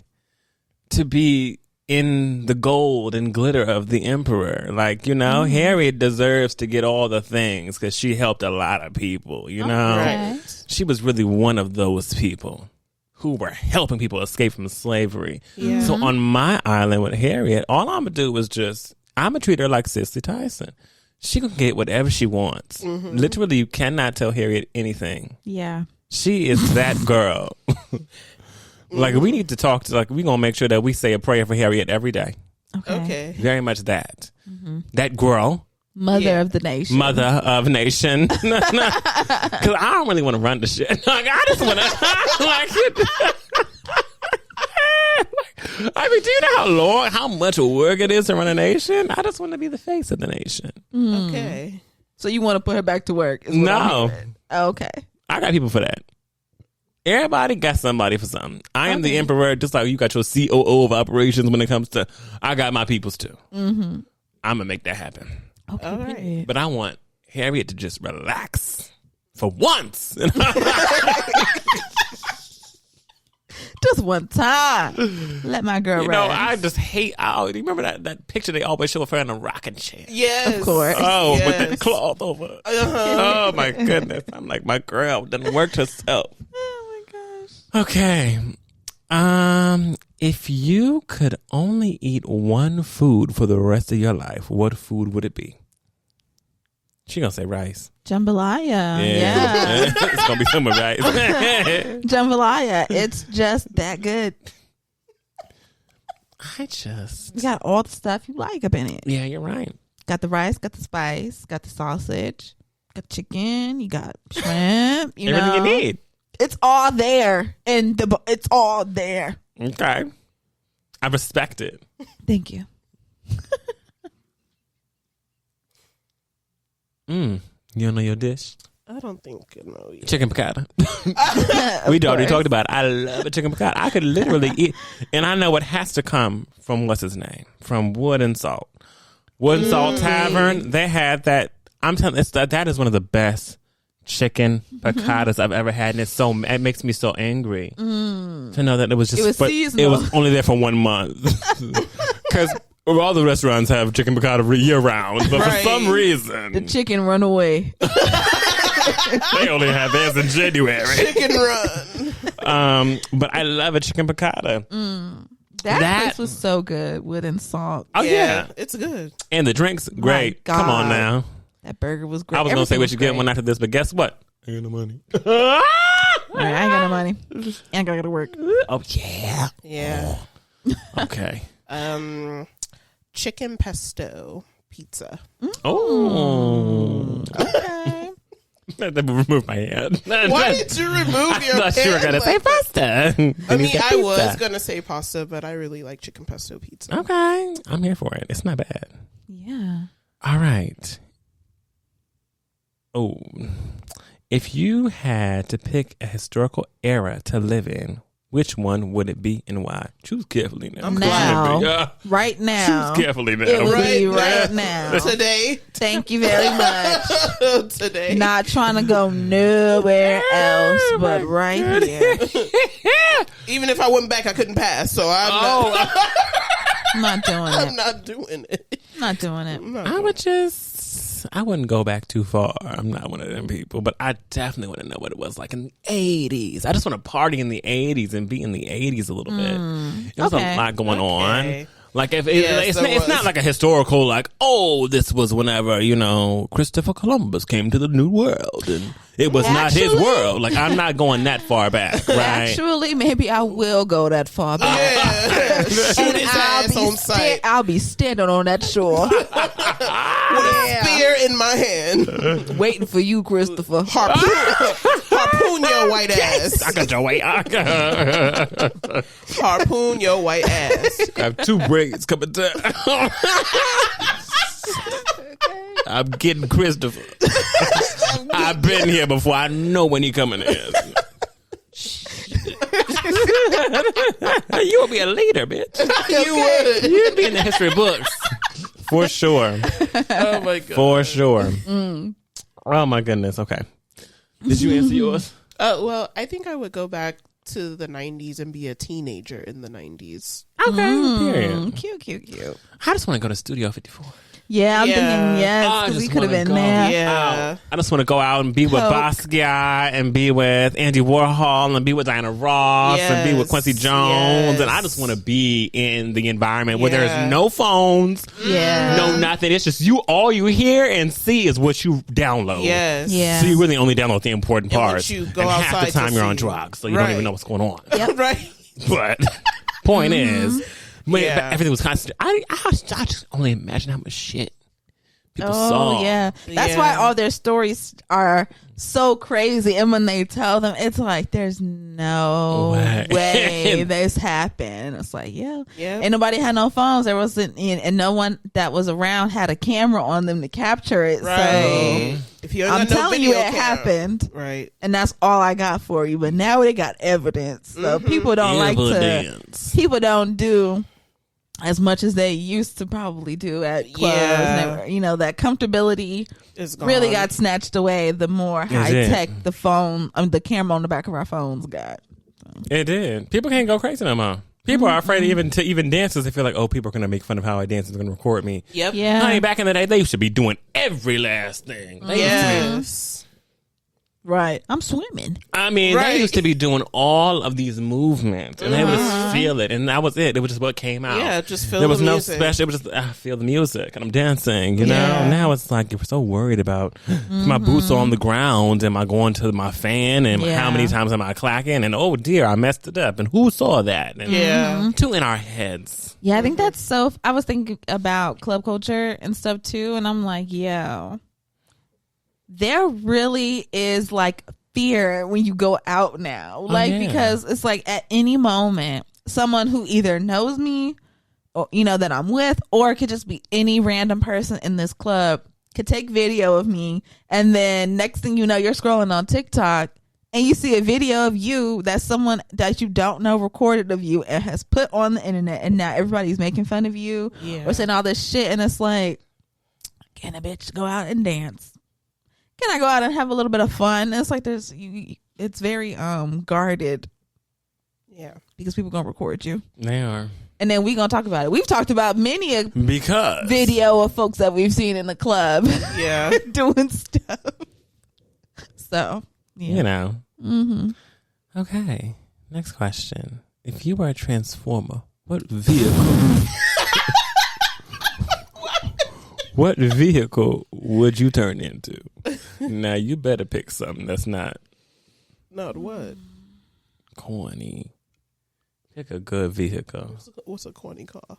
to be in the gold and glitter of the emperor. Like, you know, Harriet deserves to get all the things because she helped a lot of people, you know? Right. She was really one of those people who were helping people escape from slavery. Yeah. So on my island with Harriet, all I'm going to do is I'm going to treat her like Cicely Tyson. She can get whatever she wants. Mm-hmm. Literally, you cannot tell Harriet anything. Yeah. She is that girl. Like, we need to talk to, like, we're going to make sure that we say a prayer for Harriet every day. Okay. Very much that. Mm-hmm. That girl. Mother of the nation. Mother of nation. Because I don't really want to run the shit. Like, I just want to, I mean, do you know how much work it is to run a nation? I just want to be the face of the nation. Mm. Okay. So you want to put her back to work? No. Okay. I got people for that. Everybody got somebody for something. I am the emperor, just like you got your COO of operations when it comes to, I got my peoples too. Mm-hmm. I'm going to make that happen. Okay. All right. But I want Harriet to just relax for once. Just one time. Let my girl rest. You know, I just hate, you remember that picture they always show of her in a rocking chair? Yes. Of course. Oh, with the cloth over. Uh-huh. Oh, my goodness. I'm like, my girl done worked herself. Oh, my gosh. Okay. If you could only eat one food for the rest of your life, what food would it be? She gonna say rice. Jambalaya. Yeah. It's gonna be some with rice. Jambalaya. It's just that good. You got all the stuff you like up in it. Yeah, you're right. Got the rice, got the spice, got the sausage, got chicken, you got shrimp, everything you need. It's all there. And it's all there. Okay. I respect it. Thank you. You don't know your dish? I don't think I know yet. Chicken piccata. We already talked about it. I love a chicken piccata. I could literally eat, and I know it has to come from what's his name? From Wood and Salt. Wood and Salt Tavern. They had that. I'm telling you, that is one of the best chicken piccatas I've ever had, and it makes me so angry to know that it was seasonal. It was only there for 1 month because. All the restaurants have chicken piccata year round, but for some reason, the chicken run away. They only have theirs in January. Chicken run. But I love a chicken piccata. That place was so good, Wood and Salt. Oh yeah, it's good. And the drinks, great. Come on now. That burger was great. I was gonna say we should get one after this, but guess what? I ain't got no money. I ain't got no money. And I gotta work. Oh yeah. Yeah. Okay. Chicken pesto pizza. Oh. Okay. Let me remove my hand. Why did you remove your hand? I thought you were going to say pasta. I mean, I was going to say pasta, but I really like chicken pesto pizza. Okay. I'm here for it. It's not bad. Yeah. All right. Oh. If you had to pick a historical era to live in, which one would it be and why? Choose carefully now. Right now. Choose carefully now. It would be right now. Today. Thank you very much. Today. Not trying to go nowhere else, but right here. Even if I went back, I couldn't pass. So I'm not doing it. I'm not doing it. Not doing it. I wouldn't go back too far. I'm not one of them people, but I definitely want to know what it was like in the 80s. I just want to party in the 80s and be in the 80s a little bit. There was a lot going on. Like if Yes, it's not like a historical, like, oh, this was whenever, Christopher Columbus came to the New World and it was not his world. Like, I'm not going that far back, right? Actually, maybe I will go that far back. Yeah. Shoot his ass on sight. I'll be standing on that shore. With a spear in my hand. Waiting for you, Christopher. Harpoon your white ass. I got your way. Harpoon your white ass. I have 2 braids coming down. I'm getting Christopher. I've been here before. I know when he coming in. You will be a leader, bitch. You would. You'd be in the history books. For sure. Oh, my God. For sure. Oh, my goodness. Okay. Did you answer yours? Well, I think I would go back to the 90s and be a teenager in the 90s. Okay. Period. Cute. I just want to go to Studio 54. Yeah, I'm Yeah. thinking yes, I because we just could have wanna been go. there. Yeah. I just want to go out and be with Coke. Basquiat and be with Andy Warhol and be with Diana Ross and be with Quincy Jones. Yes. And I just want to be in the environment where Yeah. there's no phones, Yeah. no nothing. It's just you. All you hear and see is what you download. Yes. Yeah. So you really only download the important And once parts. you go and half outside the time to you're on see- drugs, so you don't Right. even know what's going on. Yep. Right. But point is, Yeah. everything was constant. I just only imagine how much shit people saw. Yeah. That's Yeah. why all their stories are so crazy. And when they tell them, it's like, there's no way this happened. It's like, yeah. Ain't nobody had no phones. There wasn't, and no one that was around had a camera on them to capture it. Right. So If you I'm telling you, it happened. Right. And that's all I got for you. But now they got evidence. So people don't like to, Evidence. people don't do as much as they used to probably do at clubs. Yeah. And that comfortability It's gone. really got snatched away the more high tech the phone, the camera on the back of our phones got. It did. People can't go crazy no more. People are afraid to even dance because they feel like, oh, people are going to make fun of how I dance and they're going to record me. Yep. Yeah. Honey, back in the day, they used to be doing every last thing. They used to be- Yes. Right. I'm swimming. I mean, Right. they used to be doing all of these movements, and they would just feel it, and that was it. It was just what came out. Yeah, just feel There was the no music. special. It was just I feel the music, and I'm dancing. You know. Yeah. Now it's like you're so worried about if my boots are on the ground. Am I going to my fan? And Yeah. how many times am I clacking? And oh dear, I messed it up. And who saw that? And Yeah. too in our heads. Yeah, I think that's so. I was thinking about club culture and stuff too, and I'm like, yo, there really is like fear when you go out now, like yeah. because it's like at any moment, someone who either knows me, or that I'm with, or it could just be any random person in this club could take video of me, and then next thing you know, you're scrolling on TikTok. And you see a video of you that someone that you don't know recorded of you and has put on the internet, and now everybody's making fun of you or saying all this shit, and it's like, can a bitch go out and dance? Can I go out and have a little bit of fun? It's like it's very guarded. Yeah. Because people gonna record you, They are and then we gonna talk about it. We've talked about many a because video of folks that we've seen in the club, Yeah. doing stuff. So yeah. you know. Mm-hmm. Okay. Next question: if you were a transformer, what vehicle? What vehicle would you turn into? Now you better pick something that's not Not what? corny. Pick a good vehicle. What's a corny car?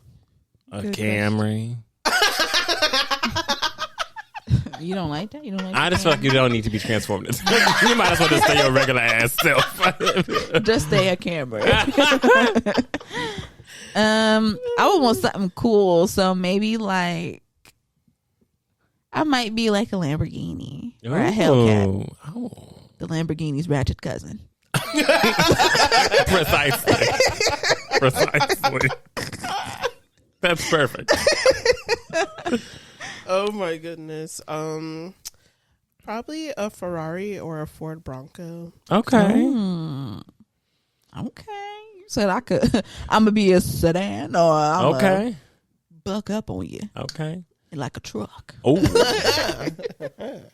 A Good Camry. You don't like that? You don't like I just feel like you don't need to be transformed. You might as well just stay your regular ass self. just stay a camera. I would want something cool, so maybe like I might be like a Lamborghini or a Hellcat. Oh. The Lamborghini's ratchet cousin. Precisely. Precisely. That's perfect. Oh my goodness. Probably a Ferrari or a Ford Bronco. Okay. Okay. You said I could. I'm gonna be a sedan, or I'm Okay. buck up on you Okay. like a truck. Oh.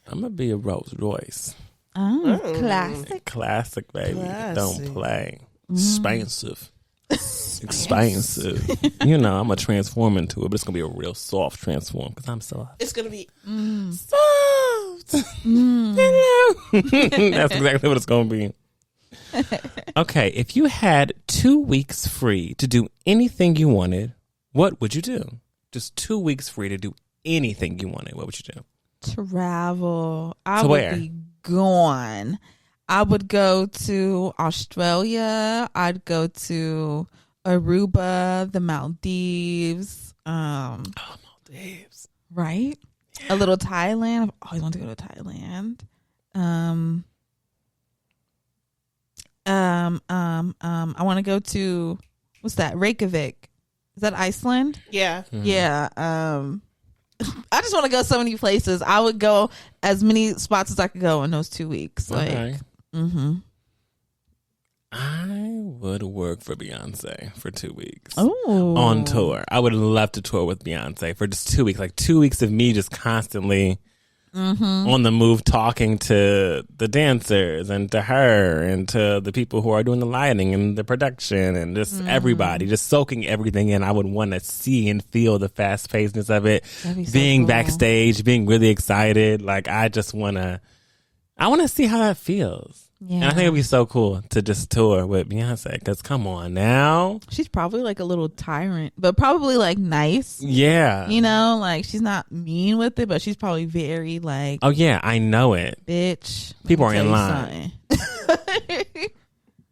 I'm gonna be a Rolls Royce. Oh, classic. Classic, baby. Classic. Don't play. Expensive. expensive. You know, I'm gonna transform into it, but it's gonna be a real soft transform because I'm soft. It's gonna be soft. Hello. That's exactly what it's gonna be. Okay, if you had 2 weeks free to do anything you wanted, what would you do? Just 2 weeks free to do anything you wanted. What would you do? Travel. I To would where? be gone. I would go to Australia. I'd go to Aruba, the Maldives. Maldives. Right? A little Thailand. I've always wanted to go to Thailand. I want to go to, what's that? Reykjavik. Is that Iceland? yeah. Mm-hmm. Yeah. I just want to go so many places. I would go as many spots as I could go in those 2 weeks. Okay. Mm-hmm. I would work for Beyonce for 2 weeks. Oh. On tour. I would love to tour with Beyonce for just 2 weeks. Like 2 weeks of me just constantly on the move, talking to the dancers and to her and to the people who are doing the lighting and the production and just everybody, just soaking everything in. I would want to see and feel the fast pacedness of it, That'd be so being cool. backstage, being really excited. Like I want to see how that feels. Yeah. And I think it'd be so cool to just tour with Beyonce because come on now. She's probably like a little tyrant, but probably like nice. Yeah. You know, like she's not mean with it, but she's probably very like, Oh, yeah. I know it. bitch. let People me are in tell line. you something.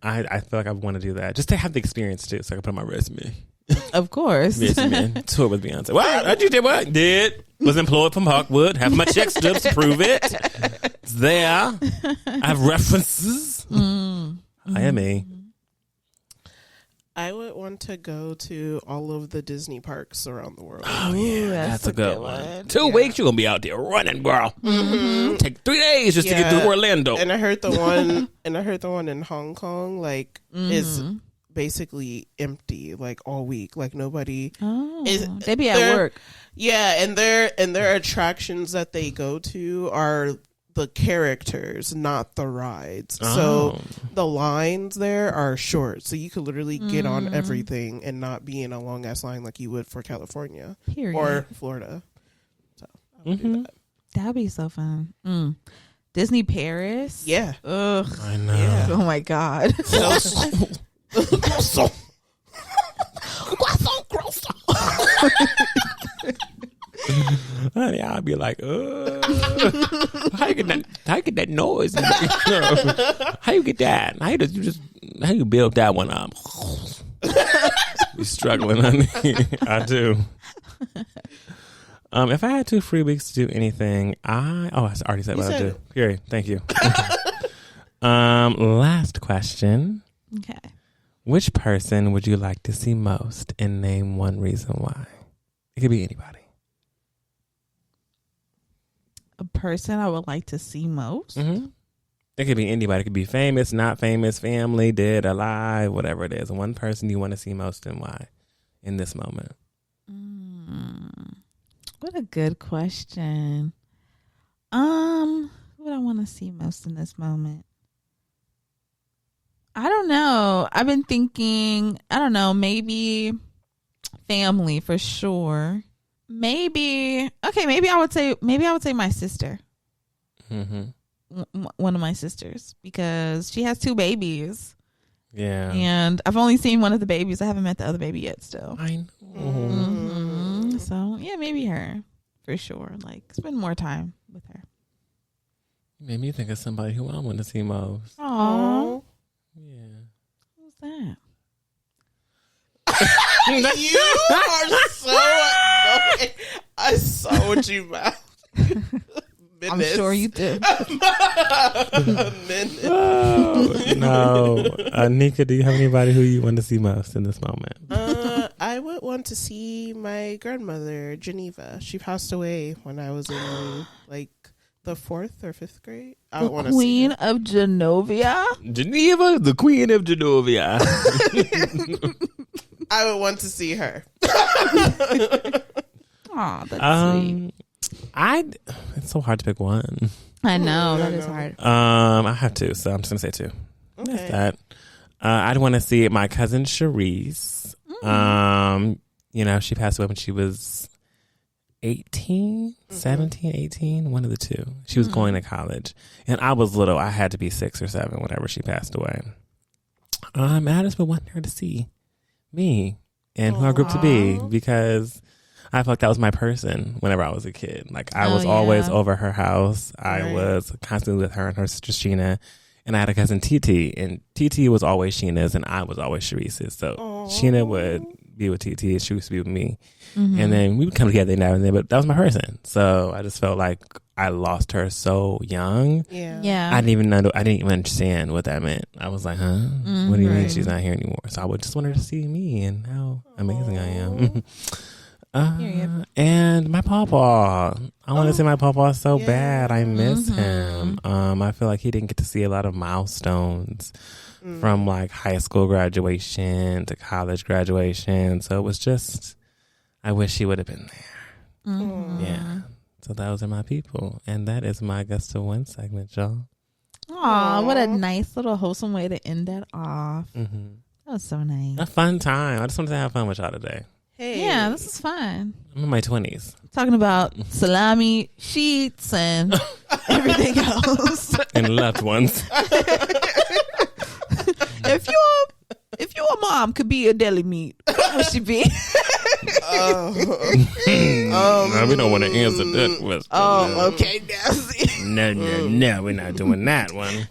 I feel like I want to do that just to have the experience too, so I can put on my resume. Of course. Resume. Tour with Beyonce. What? How'd you do what? Did. Was employed from Hawkwood. Have my check stubs to prove it. It's there. I have references. I am me. I would want to go to all of the Disney parks around the world. Oh, yeah. That's a good one. one. 2 weeks, you're going to be out there running, girl. Take 3 days just to get to Orlando. And I heard the one in Hong Kong is basically empty like all week. Like nobody They be at work. Yeah, and their attractions that they go to are the characters, not the rides. So the lines there are short. So you could literally get on everything and not be in a long ass line like you would for California Period. or Florida. So I would do that. That'd be so fun. Disney Paris. Yeah. Ugh. I know. Oh my God. Honey, I'll be like, how you get that noise? How you get that? How you build that one up? You're struggling, honey. I do. If I had 2 free weeks to do anything, I already said what I do. Keri, thank you. Last question. Okay. Which person would you like to see most, and name one reason why? It could be anybody. A person I would like to see most. It could be anybody. It could be famous, not famous, family, dead, alive, whatever it is. One person you want to see most and why in this moment. What a good question. Who would I want to see most in this moment? I don't know. I've been thinking, I don't know, maybe family for sure. Maybe I would say my sister. One of my sisters, because she has 2 babies. Yeah. And I've only seen one of the babies. I haven't met the other baby yet still. I know. So, yeah, maybe her for sure. Like, spend more time with her. Made me think of somebody who I want to see most. Aww. Yeah. Who's that? You are so annoying. I saw what you mouthed. I'm sure you did. Oh, no. Nika, do you have anybody who you want to see most in this moment? I would want to see my grandmother, Geneva. She passed away when I was in like the 4th or 5th grade. I would want to see Queen her. of Genovia. Geneva, the Queen of Genovia. I would want to see her. Aw, that's sweet. It's so hard to pick one. I know, that is hard. I have 2, so I'm just gonna say 2. Okay. That's that. I'd want to see my cousin Sharice. You know, she passed away when she was 18, 17, 18, one of the two. She was going to college. And I was little. I had to be 6 or 7 whenever she passed away. I just would want her to see me and who I grew up to be, because I felt like that was my person whenever I was a kid. Like, I was always over her house. I was constantly with her and her sister Sheena. And I had a cousin TT, and TT was always Sheena's, and I was always Sharice's. So Sheena would be with TT, and she used to be with me. And then we would come together now and then, but that was my person. So I just felt like I lost her so young. Yeah. I didn't even understand what that meant. I was like, huh? What do you mean she's not here anymore? So I would just want her to see me and how amazing I am. And my pawpaw. I want to see my pawpaw so bad. I miss him. I feel like he didn't get to see a lot of milestones from like high school graduation to college graduation. So it was just, I wish he would have been there. Yeah. So those are my people. And that is my Gust of Wind segment, y'all. Aw, what a nice little wholesome way to end that off. That was so nice. A fun time. I just wanted to have fun with y'all today. Hey. Yeah, this is fun. I'm in my 20s. Talking about salami, sheets, and everything else. And loved ones. If your mom could be a deli meat, what would she be? No, we don't want to answer that question. Okay, Nancy. No, we're not doing that one.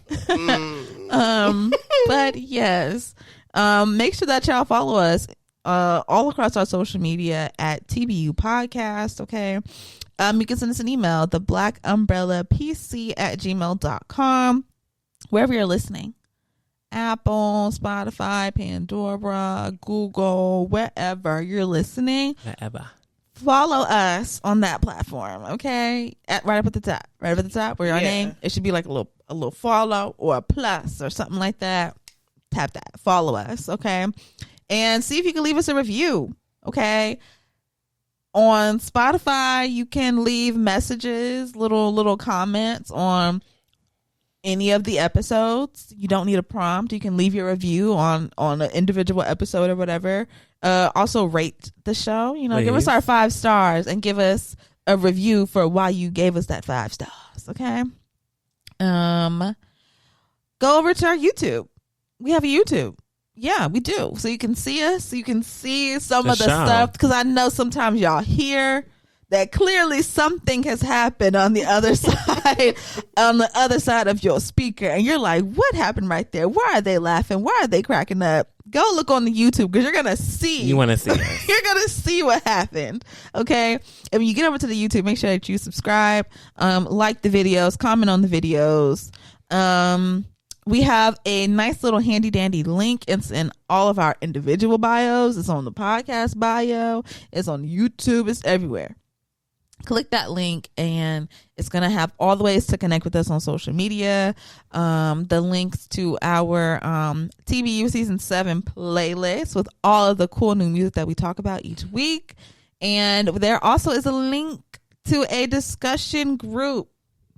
But yes, make sure that y'all follow us all across our social media at TBU Podcast. Okay, you can send us an email, theblackUmbrellaPC@gmail.com, wherever you're listening. Apple, Spotify, Pandora, Google, wherever you're listening. Wherever. Follow us on that platform, okay? Right up at the top where your name, it should be like a little follow or a plus or something like that. Tap that. Follow us, okay? And see if you can leave us a review, okay? On Spotify, you can leave messages, little comments on any of the episodes. You don't need a prompt. You can leave your review on an individual episode or whatever. Also rate the show. You know, Please. give us our 5 stars and give us a review for why you gave us that 5 stars. Okay. Go over to our YouTube. We have a YouTube. Yeah, we do. So you can see us. You can see some of the stuff, because I know sometimes y'all hear that clearly something has happened on the other side, of your speaker. And you're like, what happened right there? Why are they laughing? Why are they cracking up? Go look on the YouTube, because you're going to see. You want to see us. You're going to see what happened. Okay. And when you get over to the YouTube, make sure that you subscribe, like the videos, comment on the videos. We have a nice little handy dandy link. It's in all of our individual bios. It's on the podcast bio. It's on YouTube. It's everywhere. Click that link and it's going to have all the ways to connect with us on social media. The links to our TBU season 7 playlist with all of the cool new music that we talk about each week. And there also is a link to a discussion group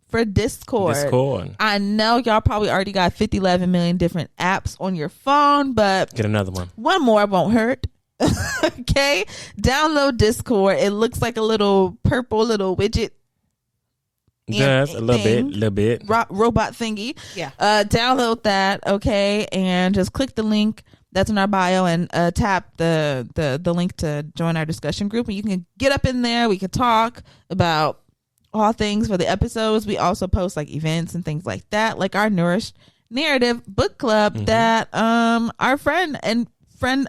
for Discord. I know y'all probably already got 11 million different apps on your phone, but get another one. One more won't hurt. Okay, download Discord. It looks like a little purple little widget. Does a little bit robot thingy. Yeah. Download that. Okay, and just click the link that's in our bio and tap the link to join our discussion group, and you can get up in there. We can talk about all things for the episodes. We also post like events and things like that, like our Nourished Narrative book club that our friend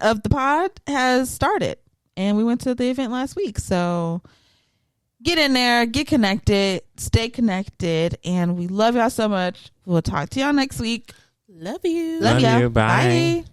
of the pod has started, and we went to the event last week. So get in there, get connected, stay connected, and we love y'all so much. We'll talk to y'all next week. Love you. Love y'all. Bye. Bye.